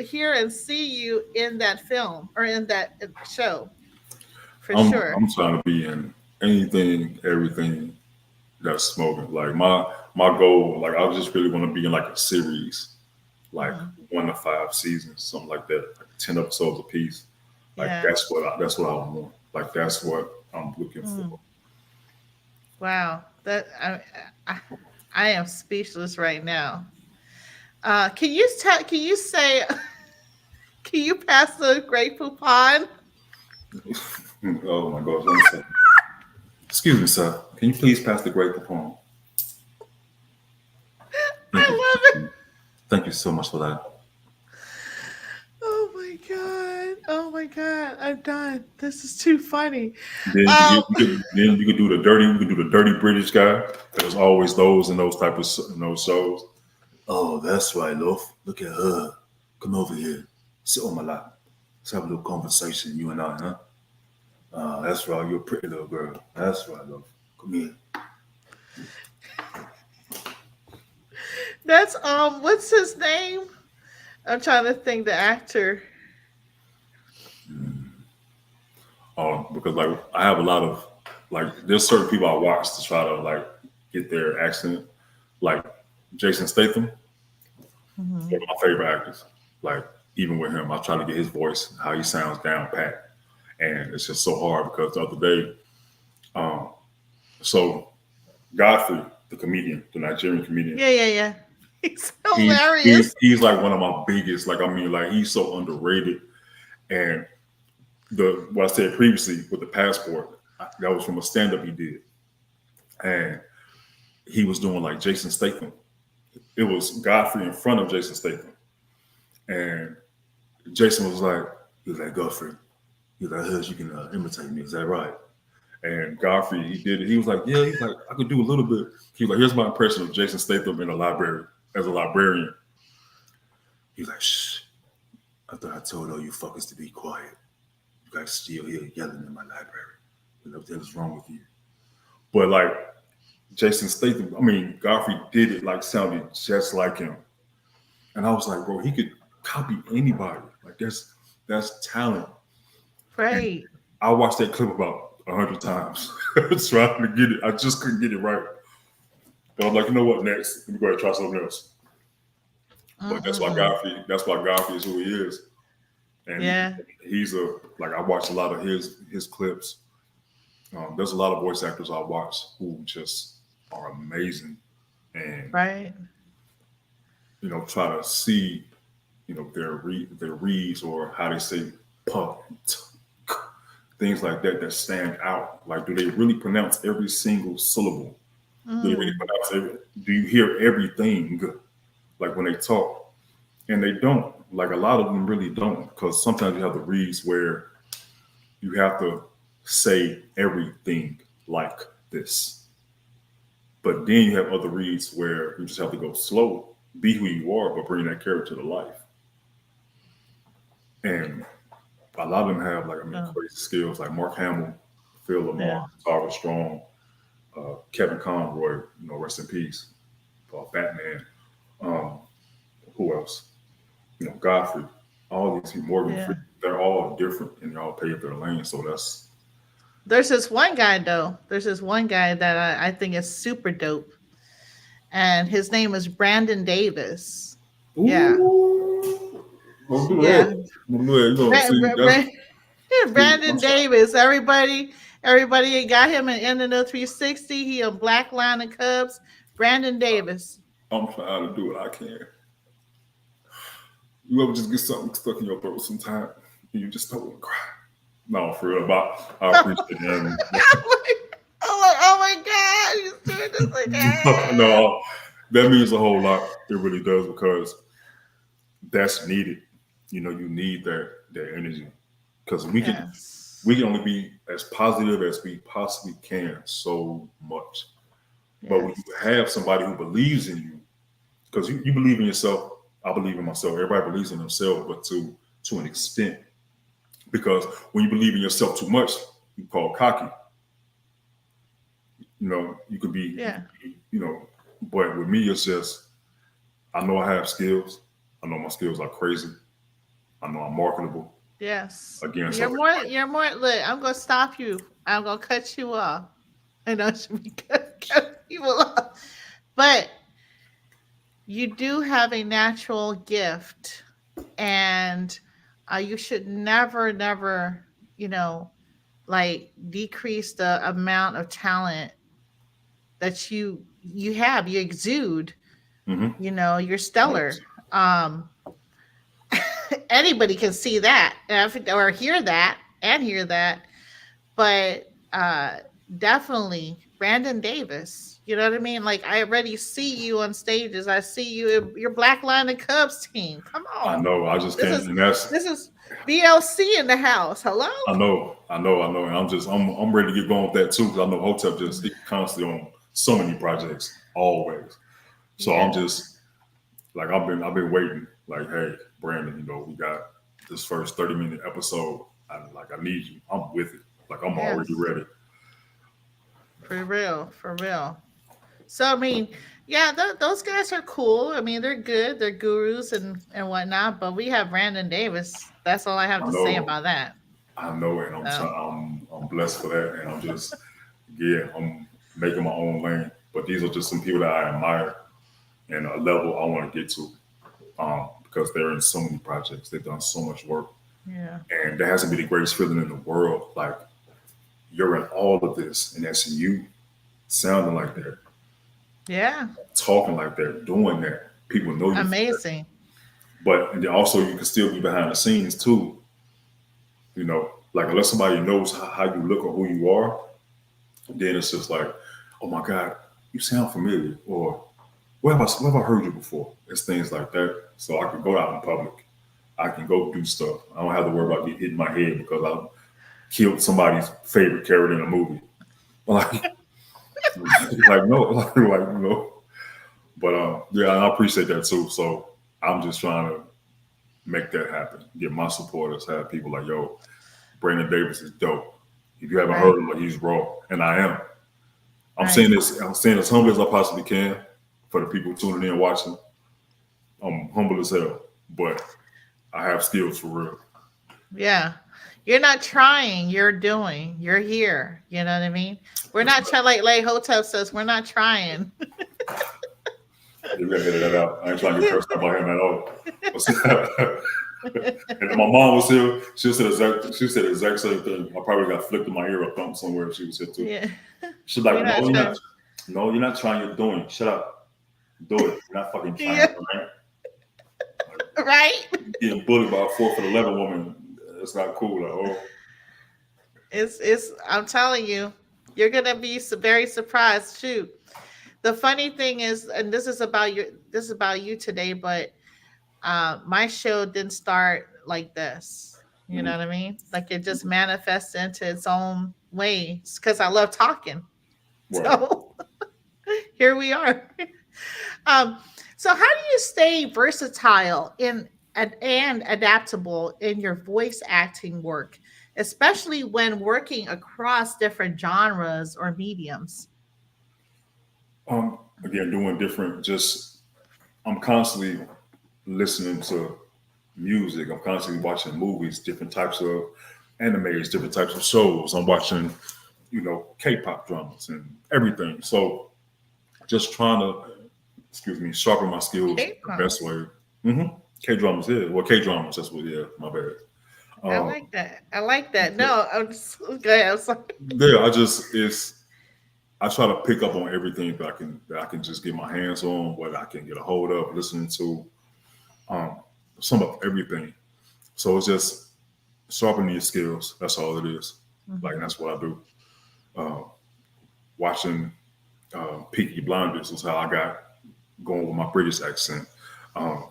hear and see you in that film or in that show for I'm sure. I'm trying to be in anything, everything that's smoking. Like my goal, like I just really want to be in like a series, like Mhm. 1 to 5 seasons, something like that, like 10 episodes a piece. Like Yeah. that's what I want. Like that's what I'm looking Mm. for. Wow. I I am speechless right now. Can you say can you pass the Grey Poupon? Oh my gosh, one second. Excuse me, sir. Can you please pass the grape upon? Thank you. I love it. Thank you so much for that. Oh my god. Oh my god. I'm done. This is too funny. Then Um you could do the dirty. You could do the dirty British guy. There's always those in those type of shows. Oh, that's right, love. Look at her. Come over here. Sit on my lap. Let's have a little conversation, you and I, huh? That's right. You're a pretty little girl. That's right, love. Come here. that's what's his name? I'm trying to think the actor. Because like I have a lot of like there's certain people I watch to try to like get their accent. Like Jason Statham, Mhm. one of my favorite actors. Like even with him, I try to get his voice, how he sounds down pat, and it's just so hard because the other day, um, so Godfrey, the comedian, the Nigerian comedian, Yeah, yeah, yeah. He's he's he's hilarious. he's like one of my biggest. Like I mean, like he's so underrated. And the what I said previously with the passport, that was from a stand up he did, and he was doing like Jason Statham. It was Godfrey in front of Jason Statham, and Jason he was like Godfrey. He was like, I heard you can imitate me. Is that right? And Godfrey, he did it. He was like, yeah. He's like, I could do a little bit. He was like, here's my impression of Jason Statham in a library as a librarian. He was like, shh. I thought I told all you fuckers to be quiet. You guys still here yelling in my library. What the hell is wrong with you? But like Jason Statham, I mean, Godfrey did it like sounded just like him. And I was like, bro, he could copy anybody. Like that's talent. And Right. I watched that clip about 100 times trying to get it. I just couldn't get it right. But I'm like, you know what? Next, let me go ahead and try something else. But Mm-mm-mm. that's why Godfrey is who he is. And Yeah. he's a like I watched a lot of his clips. There's a lot of voice actors I watch who just are amazing, and Right. try to see their reads or how they say puff, things like that that stand out. Like, do they really pronounce every single syllable? Do they really Mm. pronounce every? Do you hear everything? Like when they talk, and they don't. Like a lot of them really don't, because sometimes you have the reads where you have to say everything like this, but then you have other reads where you just have to go slow, be who you are, but bring that character to life. And a lot of them have Oh, crazy skills like Mark Hamill, Phil Lamar, yeah. Tara Strong, Kevin Conroy, rest in peace, Batman. Um, who else? Godfrey. All these people, Morgan Yeah. Freeman, they're all different and they all paved their lane. So that's There's this one guy though. There's this one guy that I think is super dope, and his name is Brandon Davis. Yeah, ooh, don't do yeah. that. Don't do that. You know, see, that's Brandon I'm trying. Davis. Everybody got him in the 360. He on Black Line of Cubs. Brandon Davis. I'm trying to do what I can. You ever just get something stuck in your throat sometime and you just don't want to cry? No, for real. About I appreciate him. Oh my God, he's doing this again. No, that means a whole lot. It really does because that's needed. You need that energy because we can Yes, only be as positive as we possibly can so much. But when you yes, have somebody who believes in you, because you believe in yourself, I believe in myself. Everybody believes in themselves, but to an extent. Because when you believe in yourself too much, you call cocky. You yeah, could be, but with me, it's just I know I have skills. I know my skills are crazy. I know I'm marketable. yes. Again, so You're more. Look, I'm gonna stop you. I'm gonna cut you off. I know I should be cut people off, but you do have a natural gift, and you should never, you know, like decrease the amount of talent that you have. You exude. mm-hmm. You're stellar. Um, Anybody can see that or hear that and hear that, but definitely Brandon Davis. You know what I mean? Like I already see you on stages. I see you in your Black Line of Cubs team. Come I on, know. I just this can't, is and that's this is BLC in the house. Hello? I know, and I'm ready to get going with that too because I know Hotep just he constantly on so many projects always. So I'm Yeah. just like I've been waiting. Like, hey, Brandon, we got this first 30-minute episode. I need you. I'm with it. Like I'm already Yes. ready. For real. For real. So I mean, yeah, those guys are cool. I mean, they're good. They're gurus and whatnot. But we have Brandon Davis. That's all I have I to say know, about that. I know, and So I'm blessed for that, and I'm just yeah, I'm making my own lane. But these are just some people that I admire and a level I want to get to. Because they're in so many projects. They've done so much work. yeah, And that has to be the greatest feeling in the world. Like you're in all of this, and that's you sounding like that, yeah, talking like that, doing that. People know you for that. amazing. But and then also you can still be behind the scenes too. Like unless somebody knows how you look or who you are, then it's just like, oh my God, you sound familiar. Or where have I heard you before? It's things like that. So I can go out in public. I can go do stuff. I don't have to worry about getting hit in my head because I killed somebody's favorite character in a movie. Like, like no, like. But yeah, I appreciate that too. So I'm just trying to make that happen. Get my supporters, have people like, yo, Brandon Davis is dope. If you haven't heard Right, him, like he's raw, and I am. I'm saying right. this. I'm saying as humble as I possibly can for the people tuning in and watching. I'm humble as hell, but I have skills for real. Yeah. You're not trying, you're doing. You're here. You know what I mean? We're not trying like Hotep says, we're not trying. You gotta edit that out. I ain't trying to get personal about him at all. And then my mom was here. She said the exact same thing. I probably got flicked in my ear or thumped somewhere if she was here too. Yeah. She's We're like, not sure. no, you're not trying. You're doing. Shut up. Do it. You're not fucking trying. Yeah. Right? Like, Right. getting bullied by a 4'11" woman. It's not cool at all. It's I'm telling you, you're gonna be very surprised. Shoot. The funny thing is, and this is about you today, but my show didn't start like this. You know Mhm. what I mean? Like it just manifests into its own ways because I love talking. Right. So here we are. Um, so how do you stay versatile and adaptable in your voice acting work, especially when working across different genres or mediums? Again, doing different. Just I'm constantly listening to music. I'm constantly watching movies, different types of animes, different types of shows. I'm watching, K-pop dramas and everything. So just trying to, excuse me, sharpen my skills K the best promise. way. hmm K-dramas, yeah. Well, K-dramas, that's what, yeah, my bad. I Um, like that. I like that. yeah, No, I'm just okay. I'm sorry. yeah, I try to pick up on everything that I can just get my hands on, what I can get a hold of, listening to, um, some of everything. So it's just sharpening your skills. That's all it is. Like Mhm. that's what I do. Uh, Watching Peaky Blinders was how I got going with my British accent. Um,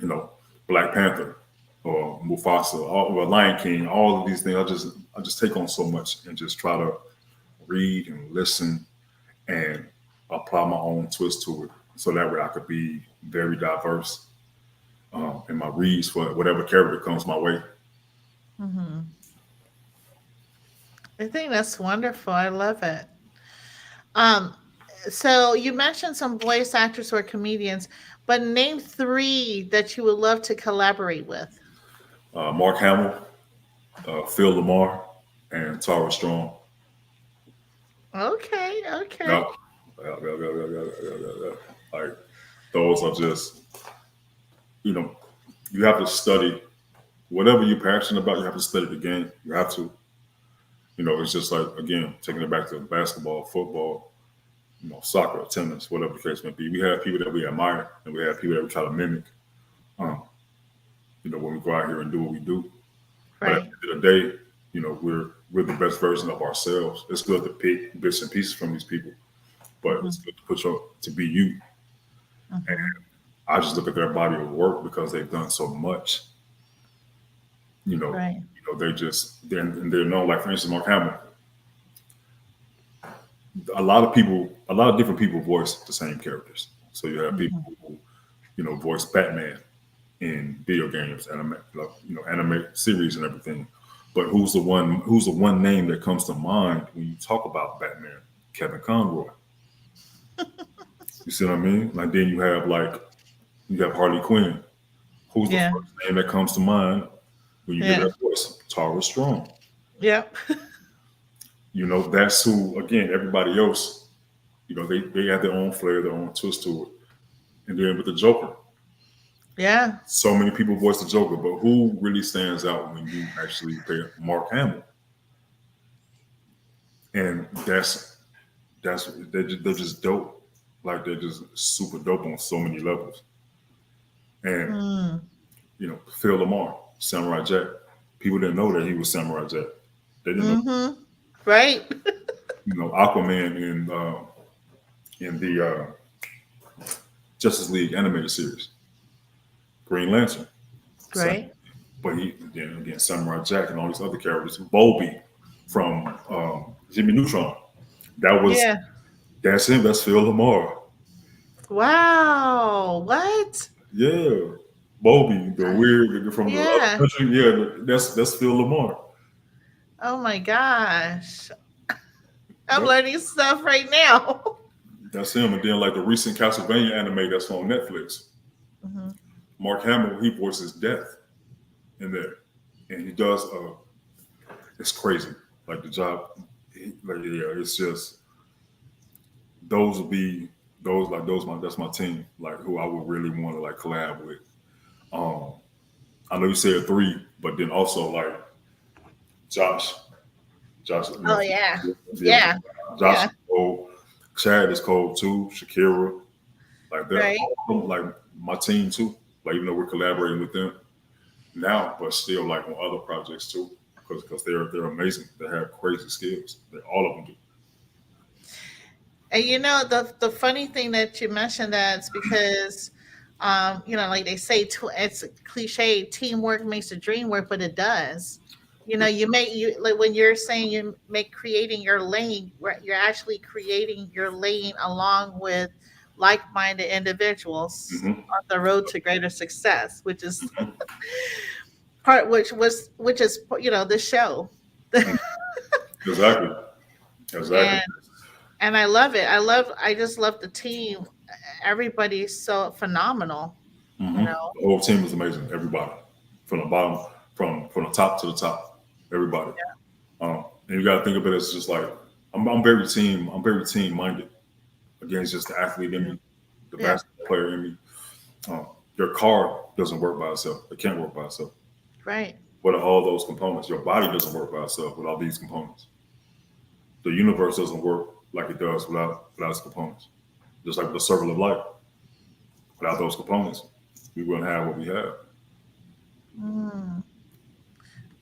you know, Black Panther or Mufasa or Lion King. All of these things, I just take on so much and just try to read and listen and apply my own twist to it, so that way I could be very diverse in my reads for whatever character comes my way. Mhm. I think that's wonderful. I love it. Um, so you mentioned some voice actors or comedians, but name three that you would love to collaborate with. Mark Hamill, Phil Lamar, and Tara Strong. Okay, okay. Yeah, yeah. Like those are just you know you have to study whatever you're passionate about. You have to study the game. You have to. It's just like again taking it back to basketball, football, soccer, tennis, whatever the case may be. We have people that we admire, and we have people that we try to mimic. Um, when we go out here and do what we do. But at Right. the end of the day, we're the best version of ourselves. It's good to pick bits and pieces from these people, but it's Mhm. good to put your to be you. Mhm. I just look at their body of work because they've done so much. You know, Right. they just they're known. Like for instance, Mark Hamill. A lot of different people voice the same characters. So you have people Mhm. who voice Batman in video games, anime series and everything. But Who's the one name that comes to mind when you talk about Batman? Kevin Conroy. You see what I mean? Like then you have Harley Quinn. Who's the Yeah. first name that comes to mind when you hear Yeah. that voice? Tara Strong. Yep. That's who. Again, everybody else. They have their own flair, their own twist to it. And then with the Joker, Yeah. so many people voice the Joker, but who really stands out when you actually pay Mark Hamill? And they're just dope. Like they're just super dope on so many levels. And Mm. Phil Lamar, Samurai Jack. People didn't know that he was Samurai Jack. They didn't know. Mhm. Right. Aquaman in the Justice League animated series, Green Lantern. Same. Right. But he then again Samurai Jack and all these other characters. Bobby from Jimmy Neutron. That was Yeah. that's him. That's Phil Lamar. Wow. What? Yeah, Bobby, the weird nigga from the other Yeah. country. Yeah, that's Phil Lamar. Oh my gosh. I'm Yep, learning stuff right now. that's him. And then like the recent Castlevania anime that's on Netflix, Mhm. Mark Hamill he voices Death in there, and he does. It's crazy. Like the job, like yeah, it's just those will be. those my that's my team. Like who I would really want to like collab with. Um, I know you said three, but then also like Josh, Josh, Oh yeah. yeah, Yeah. Josh Yeah. is cold. Chad is cold too. Shakira, like they're Right. all of them, like my team too. Like even though we're collaborating with them now, but still like on other projects too, because they're amazing. They have crazy skills. They all of them do. And the funny thing that you mentioned that's because like they say it's a cliche, teamwork makes the dream work, but it does. You make you like when you're saying you make creating your lane, right, you're actually creating your lane along with like-minded individuals Hmm. on the road to greater success, which is part which is the show. Exactly, exactly. and and I love it. I just love the team. Everybody's so phenomenal, you Hmm. know. The whole team is amazing. Everybody, from the bottom, from the top to the top, everybody. And you got to think of it as just like I'm very team. I'm very team minded. Again, it's just the athlete in Yeah. me, the Yeah. basketball player in me. Um, your car doesn't work by itself. It can't work by itself. Right. Without all those components, your body doesn't work by itself without these components. The universe doesn't work like it does without its components. Just like the circle of life, without those components, we wouldn't have what we have. Mm,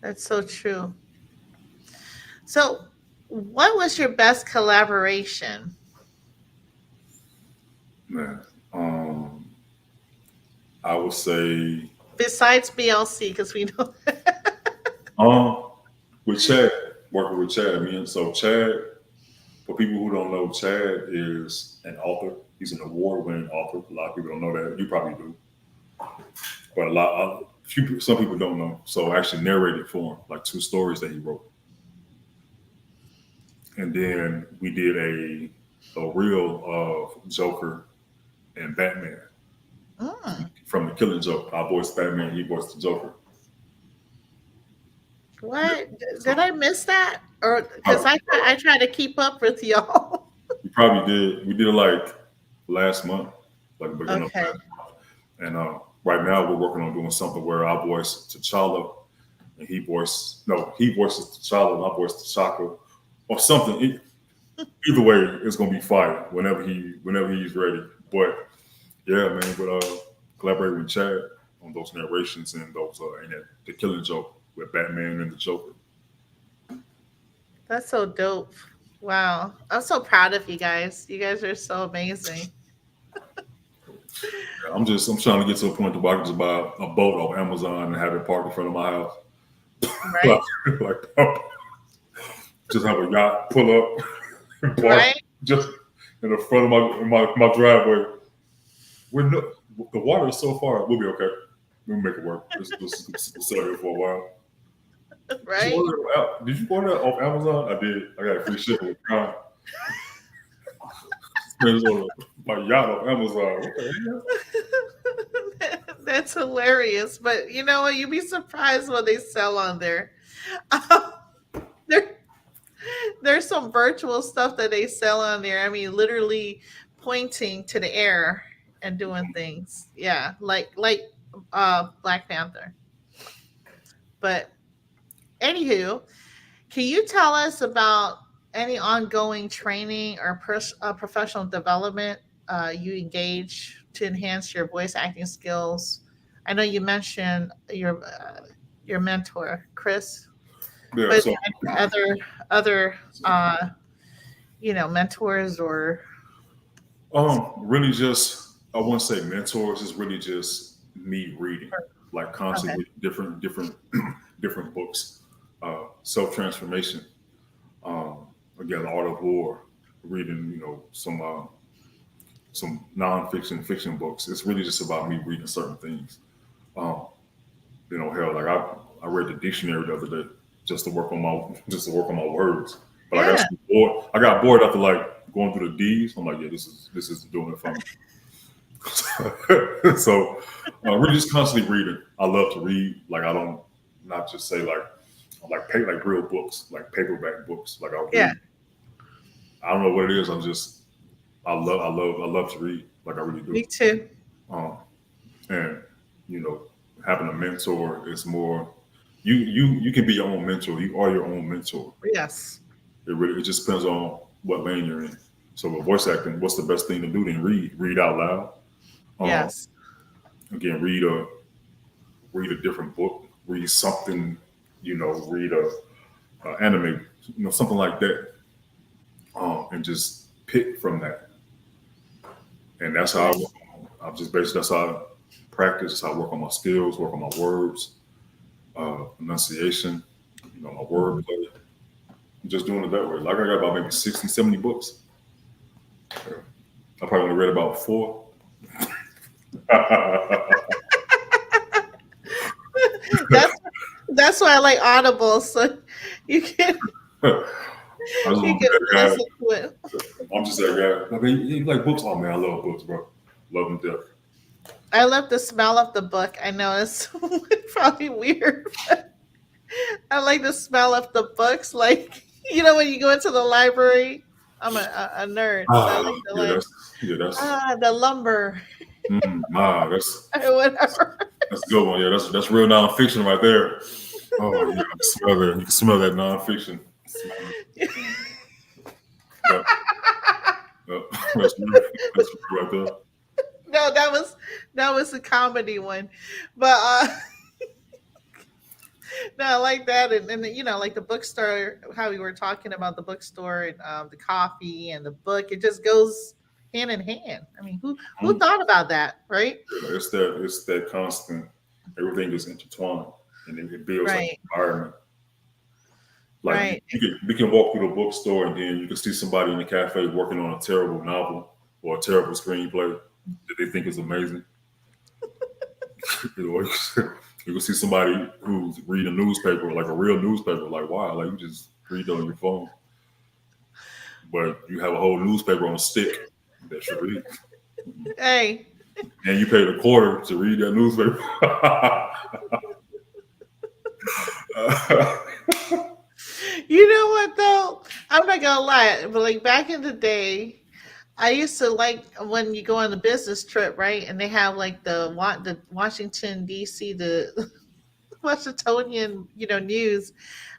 that's so true. So, what was your best collaboration Man, um, I would say besides BLC? Because we know. um, with Chad, working with Chad. Chad, for people who don't know, Chad is an author. He's an award-winning author. A lot of people don't know that. You probably do, but some people don't know. So I actually narrated for him like two stories that he wrote, and then we did a reel of Joker and Batman Mm, from the Killing Joke. I voiced Batman. He voiced the Joker. Yeah. what did So I miss that? Or because probably, I try to keep up with y'all. we probably did. We did it like last month, like the beginning of Okay. last month. And right now we're working on doing something where I voice T'Challa and he voices T'Challa and I voice T'Chaka or something. Either way, it's gonna be fire whenever he's ready. But yeah, man, but collaborate with Chad on those narrations and those and the Killing Joke with Batman and the Joker. That's so dope. Wow. I'm so proud of you guys. You guys are so amazing. I'm trying to get to a point where I can just buy a boat off Amazon and have it parked in front of my house. Right? Like just have a yacht pull up and park Right? just in the front of my driveway. We're no, the water is so far, we'll be okay. We'll make it work. We'll sit here for a while. Right? Did you order that off Amazon? I did. I got free shipping with Prime. Spends on my yacht off Amazon. What the hell? That's hilarious. But you know what? You'd be surprised what they sell on there. there there's some virtual stuff that they sell on there. I mean, literally pointing to the air and doing things. Yeah, like Black Panther. But anywho, can you tell us about any ongoing training or professional development you engage to enhance your voice acting skills? I know you mentioned your mentor, Chris, Yeah, but so any other mentors or really just I wouldn't say mentors, it's really just me reading. Like okay, constantly different different books. Self transformation. Um, again, the art of war, reading, some nonfiction, fiction books. It's really just about me reading certain things. Um, hell, like I read the dictionary the other day just to work on my words. But I got yeah, so bored. I got bored after like going through the D's. I'm like, yeah, this is doing it for me. So really just constantly reading. I love to read. Like I don't not just say like real books, like paperback books. Like I'll yeah, read. I don't know what it is. I love to read, like I really do. Me too. Um, and you know, having a mentor is more. You can be your own mentor. You are your own mentor. Yes. It just depends on what lane you're in. So with voice acting, what's the best thing to do? Then read out loud. Um, Yes. Again, read a different book, read something, read a anime, something like that, and just pick from that. And that's how Right. I'm just basically that's how I practice. That's how I work on my skills, work on my words, enunciation, my Mhm. wordplay. I'm just doing it that way. Like I got about maybe 60, 70 books. I probably only read about four. I That's that's why I like Audible, so you can just you want to can be that guy. listen to it. I'm just that guy. I mean, you like books? Oh man, I love books, bro. Love them to death. I love the smell of the book. I know it's probably weird. I like the smell of the books. Like when you go into the library, I'm a nerd, so I like Ah, the like that's the lumber that's or whatever. that's a good one. Yeah, that's real nonfiction right there. Oh yeah, I can smell it. You can smell that nonfiction. Smell it. Yep, yep. That's real right there. No, that was a comedy one, but no, I like that, and like the bookstore, how we were talking about the bookstore and the coffee and the book, it just goes hand in hand. I mean, who Mhm. thought about that, right? Yeah, it's that constant. Everything is intertwined, and it builds like Right, an environment. Like right. we can walk through the bookstore and then you can see somebody in the cafe working on a terrible novel or a terrible screenplay that they think is amazing. You know, you can see somebody who's reading a newspaper, like a real newspaper, like wow, like you just read it on your phone, but you have a whole newspaper on a stick that you read, Hey, and you paid a quarter to read that newspaper. you know what though? I'm not gonna lie, but like back in the day, I used to like when you go on a business trip, right? And they have like the Washington D.C. the Washingtonian, news.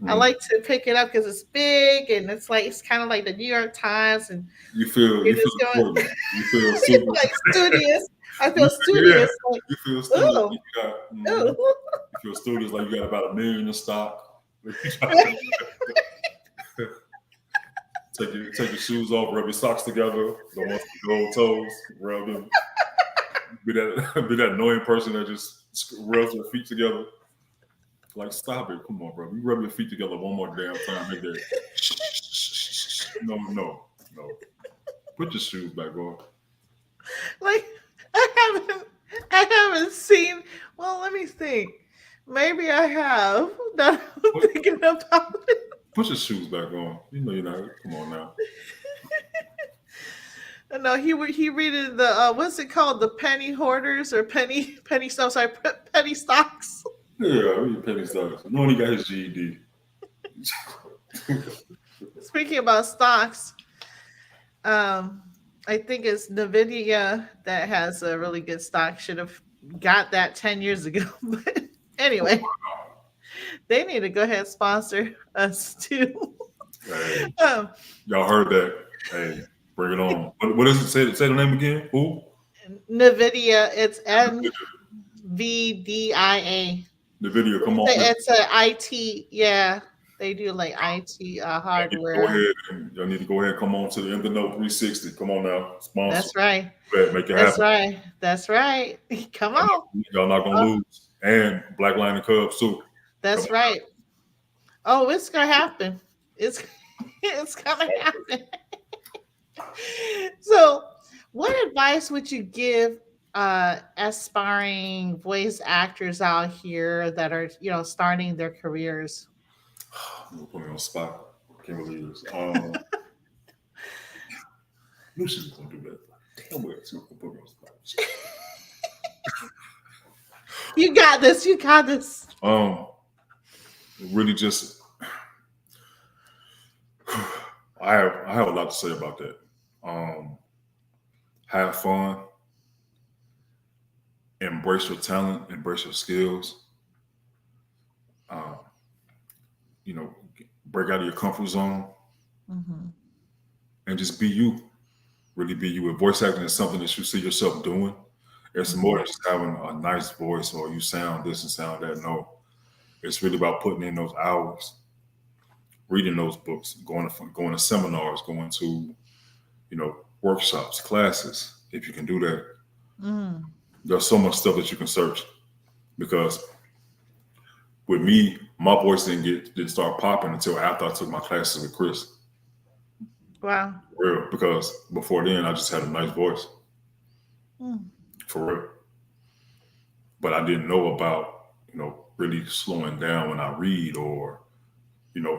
I Mm. like to pick it up because it's big and it's kind of like the New York Times, and You you're feel just going important. You feel super. like studious. I You feel feel, yeah. studious, like You feel studious ooh, like you got. ooh, You feel studious like you got about 1 million in stock. right? Take your shoes off, rub your socks together. The ones with the gold toes, rub them. Be that be that annoying person that just rubs their feet together. Like stop it, come on, bro. You rub your feet together one more damn time, make that. No, no, no. Put your shoes back on. Like I haven't seen. Well, let me think. Maybe I have. Now I'm Put, thinking about it. put your shoes back on. You know you're not. Come on now. No, he reading the what's it called, the penny hoarders or penny stocks? Sorry, penny stocks. Yeah, read your penny stocks. No one he got his GED. Speaking about stocks, um, I think it's Nvidia that has a really good stock. Should have got that 10 years ago, but anyway, they need to go ahead and sponsor us too. Hey, um, y'all heard that? Hey, bring it on. What is it? Say the name again. Who? Nvidia, it's NVDIA. The video. Come on. It's a IT. Yeah, they do like IT Go hardware. ahead. Y'all need to go ahead and come on to the In the Note 360. Come on now. Sponsor. That's right. Go ahead, make it That's happen. right. That's right. Come on. Y'all not gonna Oh, lose. And Black Lion Cubs too. Come that's right. Oh, it's gonna happen. It's it's gonna happen. So, what advice would you give aspiring voice actors out here that are, starting their careers? on. Put me on the spot. Can't believe this. Knew she was gonna do that. Damn well, she was gonna put me on the spot. You got this. You got this. Um, really just I have a lot to say about that. Um, have fun, embrace your talent, embrace your skills. Uh, you know, break out of your comfort zone Mhm. and just be you. Really be you. If voice acting is something that you see yourself doing, it's more Mhm. than just having a nice voice or you sound this and sound that. No, it's really about putting in those hours, reading those books, going to seminars, going to workshops, classes. If you can do that, Mm. there's so much stuff that you can search. Because with me, my voice didn't start popping until after I took my classes with Chris. Wow. For real, because before then I just had a nice voice, Mm. for real. But I didn't know about really slowing down when I read, or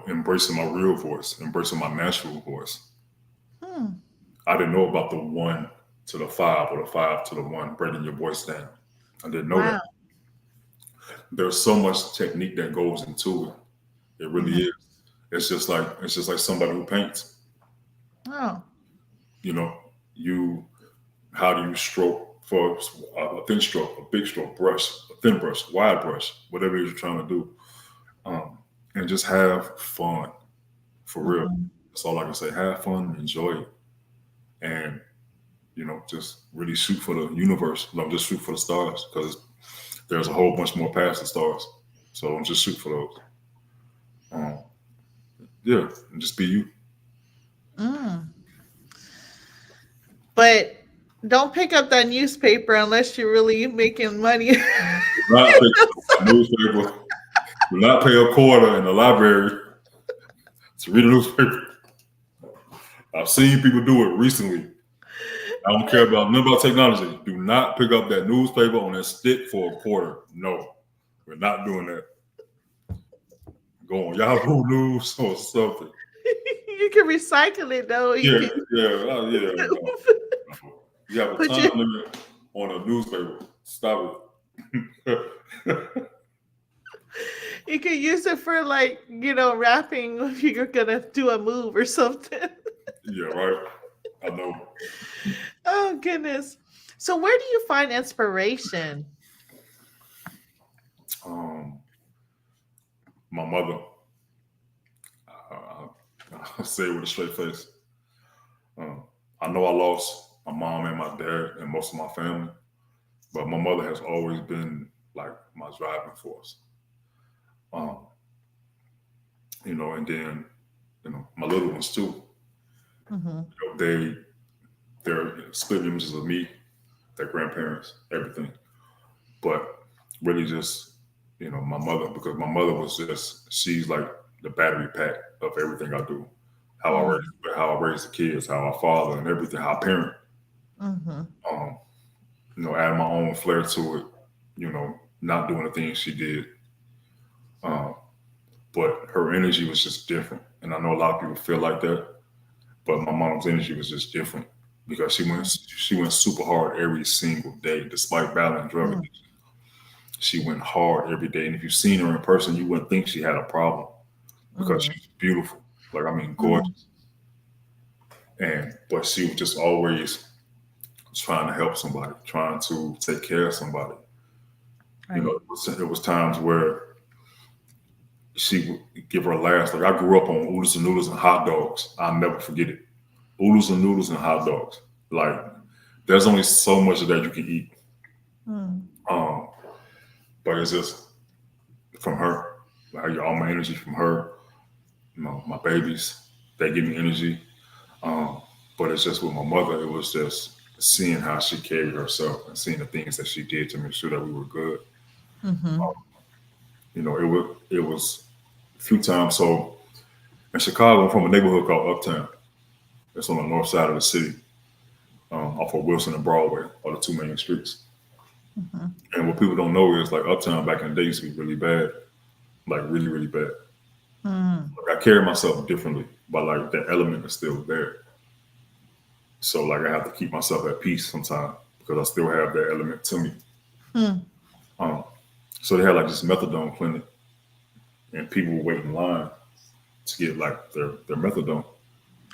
embracing my real voice, embracing my natural voice. Hmm. I didn't know about the one to the five or the five to the one, breaking your voice down. I didn't know that. Wow. There's so much technique that goes into it. It really Mhm. is. It's just like somebody who paints. Oh. You know, you how do you stroke for a thin stroke, a big stroke, brush, a thin brush, wide brush, whatever it is you're trying to do, um, and just have fun for real. Mhm. That's all I can say. Have fun, enjoy it, and just really shoot for the universe. Don't just shoot for the stars, because there's a whole bunch more past the stars. So don't just shoot for those. Um, yeah, and just be you. Mm. But don't pick up that newspaper unless you're really making money. Do not pick up a newspaper. Do not pay a quarter in the library to read a newspaper. I've seen people do it recently. I don't care about nothing about technology. Do not pick up that newspaper on that stick for a quarter. No, we're not doing that. Go on Yahoo News or something. You can recycle it though. You Yeah, can yeah. No. You have a put time your limit on a newspaper. Stop it. you can use it for like, rapping if you're gonna do a move or something. Yeah, right. I know. Oh goodness. So where do you find inspiration? Um, my mother, I'll say it with a straight face. Um, I know I lost my mom and my dad and most of my family, but my mother has always been like my driving force. Um, and then my little ones too. Hmm. They're split images of me, their grandparents, everything. But really just my mother, because my mother was just she's like the battery pack of everything I do. How I raise the kids, how I father and everything, how I parent. Hmm. Um, add my own flair to it. Not doing the things she did. Um, but her energy was just different, and I know a lot of people feel like that. But my mom's energy was just different because she went super hard every single day, despite battling drug Hmm. addiction. She went hard every day, and if you've seen her in person, you wouldn't think she had a problem because Hmm. she's beautiful. Like, I mean, Hmm. gorgeous. And but she was just always trying to help somebody, trying to take care of somebody. Right. It was times where she would give her last. Like, I grew up on oodles and noodles and hot dogs. I'll never forget it. Oodles and noodles and hot dogs. Like, there's only so much of that you can eat. Mm. Um, but it's just from her. Like, I get all my energy from her. My babies, they give me energy. Um, but it's just with my mother, it was just seeing how she carried herself and seeing the things that she did to make sure that we were good. Hmm. It was a few times. So in Chicago, I'm from a neighborhood called Uptown. It's on the north side of the city, off of Wilson and Broadway, are the two main streets. Hmm. And what people don't know is like Uptown back in the day used to be really bad, like really, really bad. Mm. Like, I carry myself differently, but like the element is still there. So like I have to keep myself at peace sometimes because I still have that element to me. Hmm. Um, so they had like this methadone clinic, and people would wait in line to get like their methadone.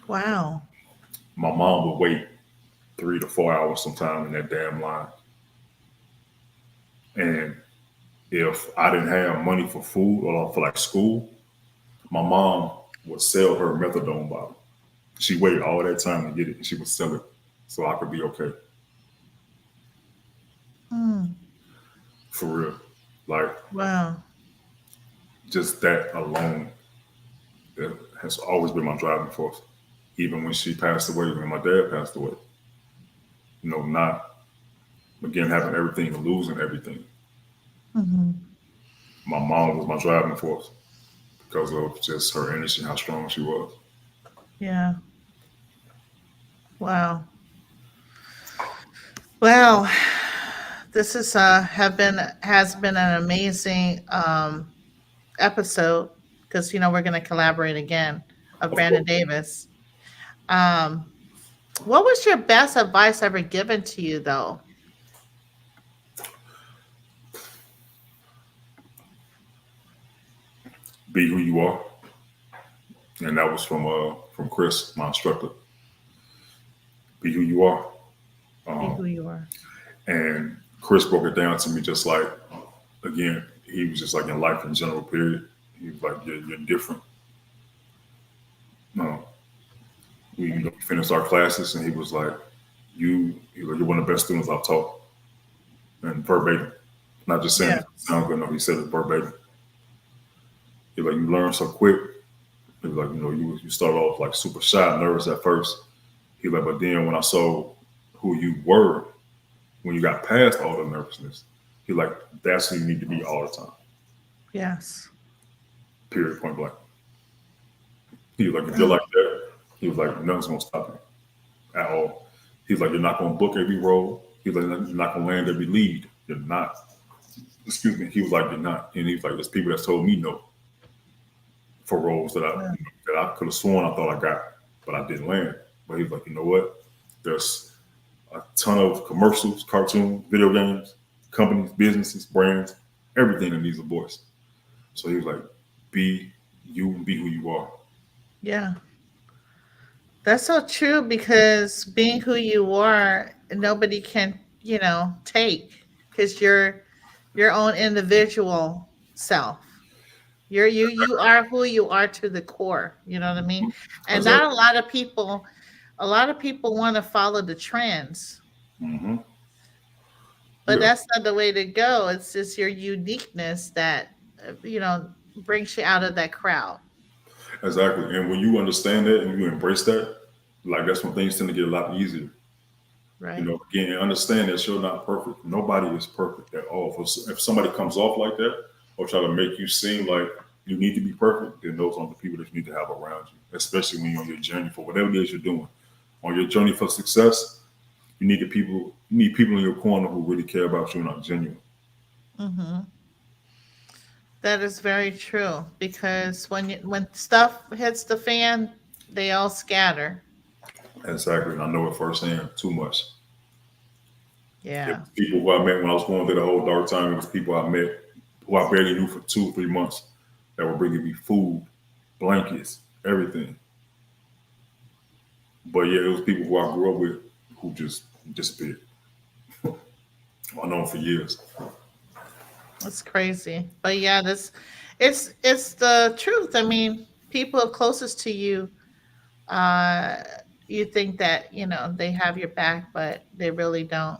Wow. My mom would wait 3 to 4 hours sometime in that damn line. And if I didn't have money for food or for like school, my mom would sell her methadone bottle. She waited all that time to get it, and she would sell it so I could be okay. Mm. For real. Like Wow. just that alone, it has always been my driving force. Even when she passed away, when my dad passed away, not again having everything and losing everything. Hmm. My mom was my driving force because of just her energy, how strong she was. Yeah. Wow. Well, this is have been has been an amazing episode because we're going to collaborate again of Of Brandon course, Davis. Um, what was your best advice ever given to you, though? be who you are, and that was from Chris, my instructor. Be who you are. Be Um, who you are. and Chris broke it down to me just like, again, he was just like in life in general, period. He was like, you're different. No, we finished our classes, and he was like, you're one of the best students I've taught, and verbatim, not just saying Yeah. it sound good. No, he said it verbatim. He like, you learn so quick. He was like, you start off like super shy, nervous at first. He like, but then when I saw who you were, when you got past all the nervousness, he like, that's who you need to be all the time. Yes. Period. Point blank. He was like, if you're Mm. like that, he was like, nothing's gonna stop you at all. He's like, you're not gonna book every role. He's like, you're not gonna land every lead. You're not. Excuse me. He was like, you're not. And he was like, there's people that's told me no for roles Yeah. that I could have sworn I thought I got, but I didn't land. But he was like, you know what? There's a ton of commercials, cartoons, video games, companies, businesses, brands, everything that needs a voice. So he was like, be you and be who you are. Yeah. That's so true because being who you are, nobody can, take because you're your own individual self. You are who you are to the core. You know what I mean? And not Exactly. a lot of people want to follow the trends, Hmm. but Yeah, that's not the way to go. It's just your uniqueness that brings you out of that crowd, exactly. And when you understand that and you embrace that, like that's when things tend to get a lot easier. right? Again, understand that you're not perfect. Nobody is perfect at all. If somebody comes off like that or try to make you seem like you need to be perfect, then those aren't the people that you need to have around you, especially when you're on your journey for whatever it is you're doing. On your journey for success, you need people in your corner who really care about you and are genuine. Hmm. That is very true because when stuff hits the fan, they all scatter. Exactly. And I know it firsthand too much. It Yeah. was people who I met when I was going through the whole dark time. It was people I met who I barely knew for 2 or 3 months that were bringing me food, blankets, everything. But yeah, it was people who I grew up with who just disappeared. I know them for years. That's crazy. But yeah, this it's the truth. I mean, people closest to you, uh, you think that, they have your back, but they really don't.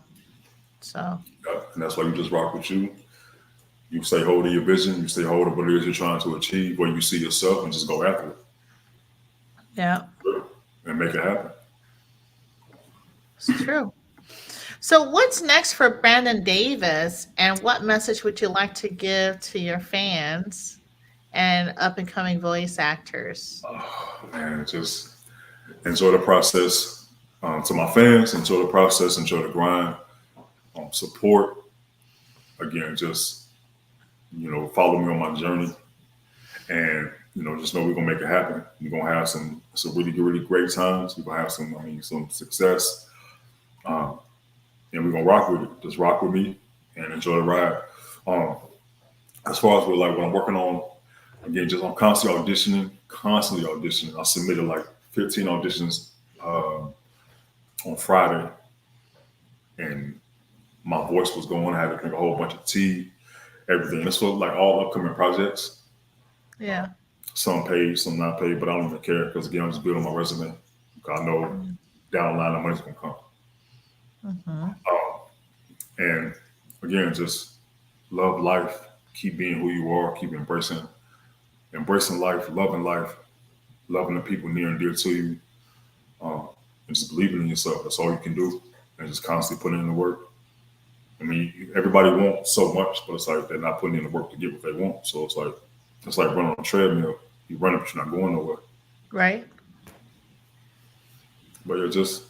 So Yeah. And that's why you just rock with you. You stay hold of your vision. You stay hold of what it is you're trying to achieve, where you see yourself, and just go after yeah, it and make it happen. it's true. So what's next for Brandon Davis and what message would you like to give to your fans and up and coming voice actors? And just enjoy the process. To my fans, enjoy the process, enjoy the grind. Support again, just follow me on my journey, and just know we're gonna make it happen. We're gonna have some really great times. We're gonna have some success, um, and we're gonna rock with it. Just rock with me and enjoy the ride. Um, as far as with like what I'm working on, again, just I'm constantly auditioning, constantly auditioning. I submitted like 15 auditions on Friday. and my voice was going. I had to drink a whole bunch of tea, everything. This was like all upcoming projects. Yeah. Some paid, some not paid, but I don't even care because again, I'm just building my resume. I know down the line the money's gonna come. Mm-hmm. And again, just love life, keep being who you are, keep embracing life, loving the people near and dear to you, um, and just believing in yourself. That's all you can do, and just constantly putting in the work. I mean, everybody wants so much, but it's like they're not putting in the work to get what they want. So it's like running on a treadmill. You run it, but you're not going nowhere. Right. But yeah, just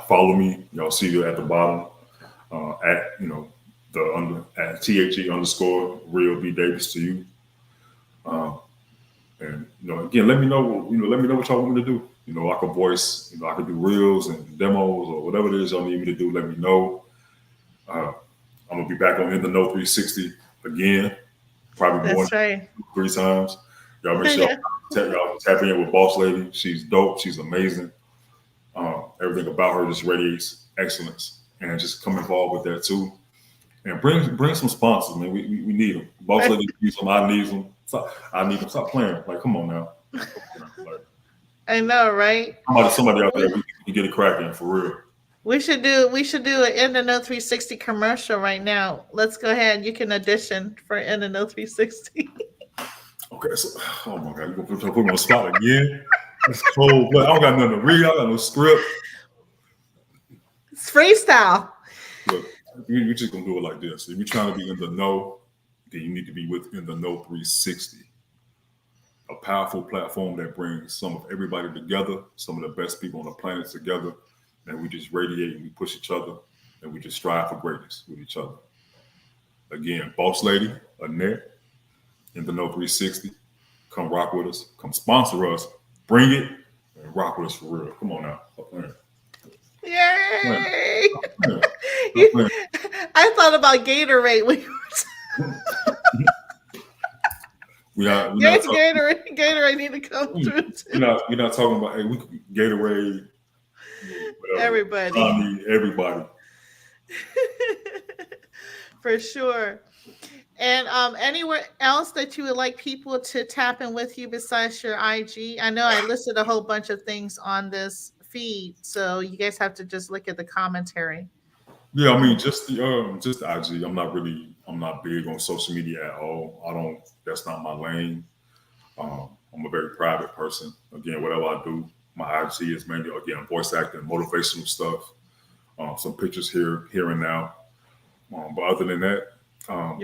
follow me. Y'all see you at the bottom at the under at THE underscore real B Davis to you. Uh, and again, let me know. Let me know what y'all want me to do. I could voice. I could do reels and demos or whatever it is y'all need me to do. Let me know. Uh, I'm gonna be back on In the Know 360 again, probably more That's right. than 3 times. Y'all make sure Yeah. y'all tap in with Boss Lady. She's dope. She's amazing. Everything about her just radiates excellence, and just come involved with that too. And bring some sponsors, man. We need them. Boss Lady needs them. I need them. I need them. Stop playing. Like, come on now. Like, I know, right? somebody out there, We, we can get it cracking for real. we should do an In the Know 360 commercial right now. Let's go ahead. You can audition for In the Know 360. Okay, so oh my god, you gonna put me on the spot again? It's cold, but I don't got nothing to read. I got no script. It's freestyle. Look, we just gonna do it like this. If you're trying to be in the know, then you need to be within the know 360. A powerful platform that brings some of everybody together, some of the best people on the planet together, and we just radiate and we push each other and we just strive for greatness with each other. Again, Boss Lady, Annette, in the know 360. Come rock with us. Come sponsor us. Bring it and rock with us for real. Come on now. Stop playing. Stop playing. Yay! Stop playing. Stop playing. I thought about Gatorade when you We're not yes, talking. Gatorade need to come through We're too. not talking about. Hey, we could be Gatorade, whatever. Everybody. I need everybody. For sure. And anywhere else that you would like people to tap in with you besides your IG? I know I listed a whole bunch of things on this feed, so you guys have to just look at the commentary. Yeah, I mean, just the IG. I'm not big on social media at all. I don't. That's not my lane. I'm a very private person. Again, whatever I do, my IG is mainly again voice acting, motivational stuff, some pictures here and now. But other than that, um,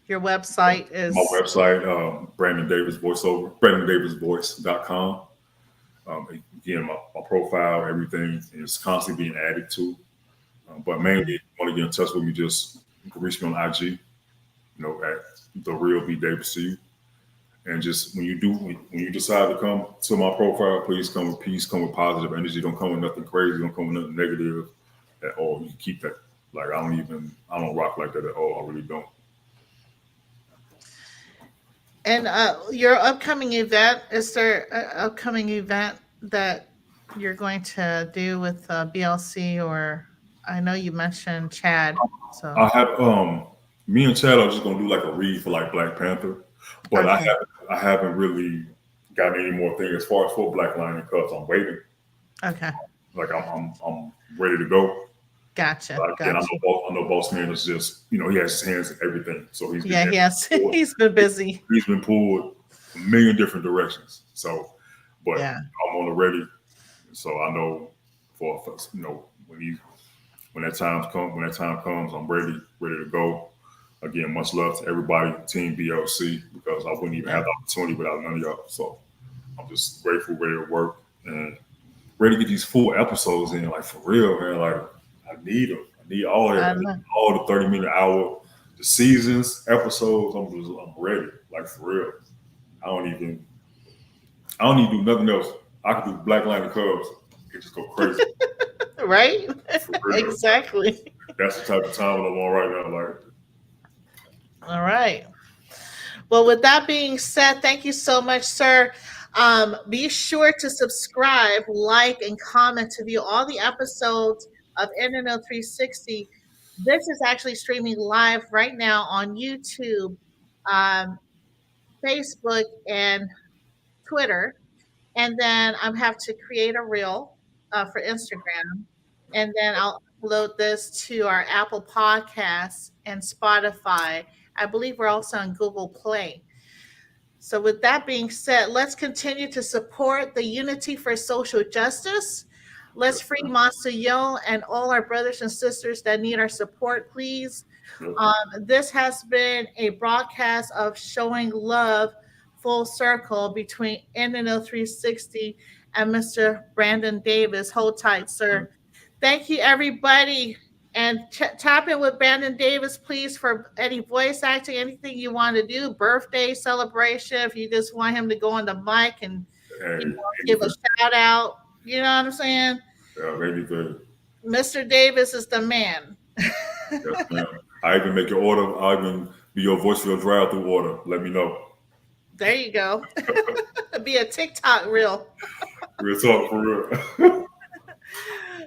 Your website my is website, Brandon Davis Voiceover, BrandonDavisVoice.com. Again, my profile, everything is constantly being added to. But mainly, if mhm. you want to get in touch with me, just you can reach me on IG, at the real B Davis to you. And just when you decide to come to my profile, please come with peace, come with positive energy. Don't come with nothing crazy. Don't come with nothing negative at all. You can keep that. Like I don't rock like that at all. I really don't. And your upcoming event, is there an upcoming event that you're going to do with BLC, or I know you mentioned Chad. So I have me and Chad are just gonna do like a read for like Black Panther, but okay, I haven't really gotten any more things as far as for Black Lion and Cubs. I'm waiting. okay, Like I'm ready to go. gotcha, But again, gotcha. I know Boss Man is just he has his hands in everything, so Yeah, he has. pulled, He's been busy. he's been pulled a million different directions. So, but Yeah, I'm on the ready, so I know for when that time comes, I'm ready to go. Again, much love to everybody, Team BLC, because I wouldn't even yeah. have the opportunity without none of y'all. So I'm just grateful, ready to work, and ready to get these full episodes in, like for real, man. Like I need them. I need all of it. I I need know. all the 30-minute hour, the seasons, episodes. I'm ready, like for real. I don't even I don't need to do nothing else. I could do Black Lion and Cubs. It just go crazy Right? for real. Exactly. That's the type of time I'm on right now. Like All right. Well, with that being said, thank you so much, sir. Be sure to subscribe, like, and comment to view all the episodes of NNO 360. This is actually streaming live right now on YouTube, um, Facebook, and Twitter. And then I have to create a reel for Instagram. And then I'll upload this to our Apple Podcasts and Spotify. I believe we're also on Google Play. So, with that being said, let's continue to support the Unity for Social Justice. Let's Yes, free ma'am. Monster and all our brothers and sisters that need our support, please. Yep. This has been a broadcast of showing love full circle between NNO 360 and Mr. Brandon Davis. Hold tight, Mm. sir. Thank you, everybody. And tap in with Brandon Davis, please, for any voice acting, anything you want to do, birthday celebration. If you just want him to go on the mic and Hey, give a anything. shout out, you know what I'm saying? Anything. Mr. Davis is the man. Yes, ma'am. I even make your order. I even be your voice for your drive-through order. Let me know. There you go. Be a TikTok reel. Real talk for real.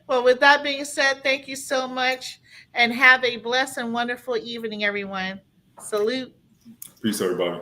Well, with that being said, thank you so much and have a blessed and wonderful evening, everyone. Salute. Peace, everybody.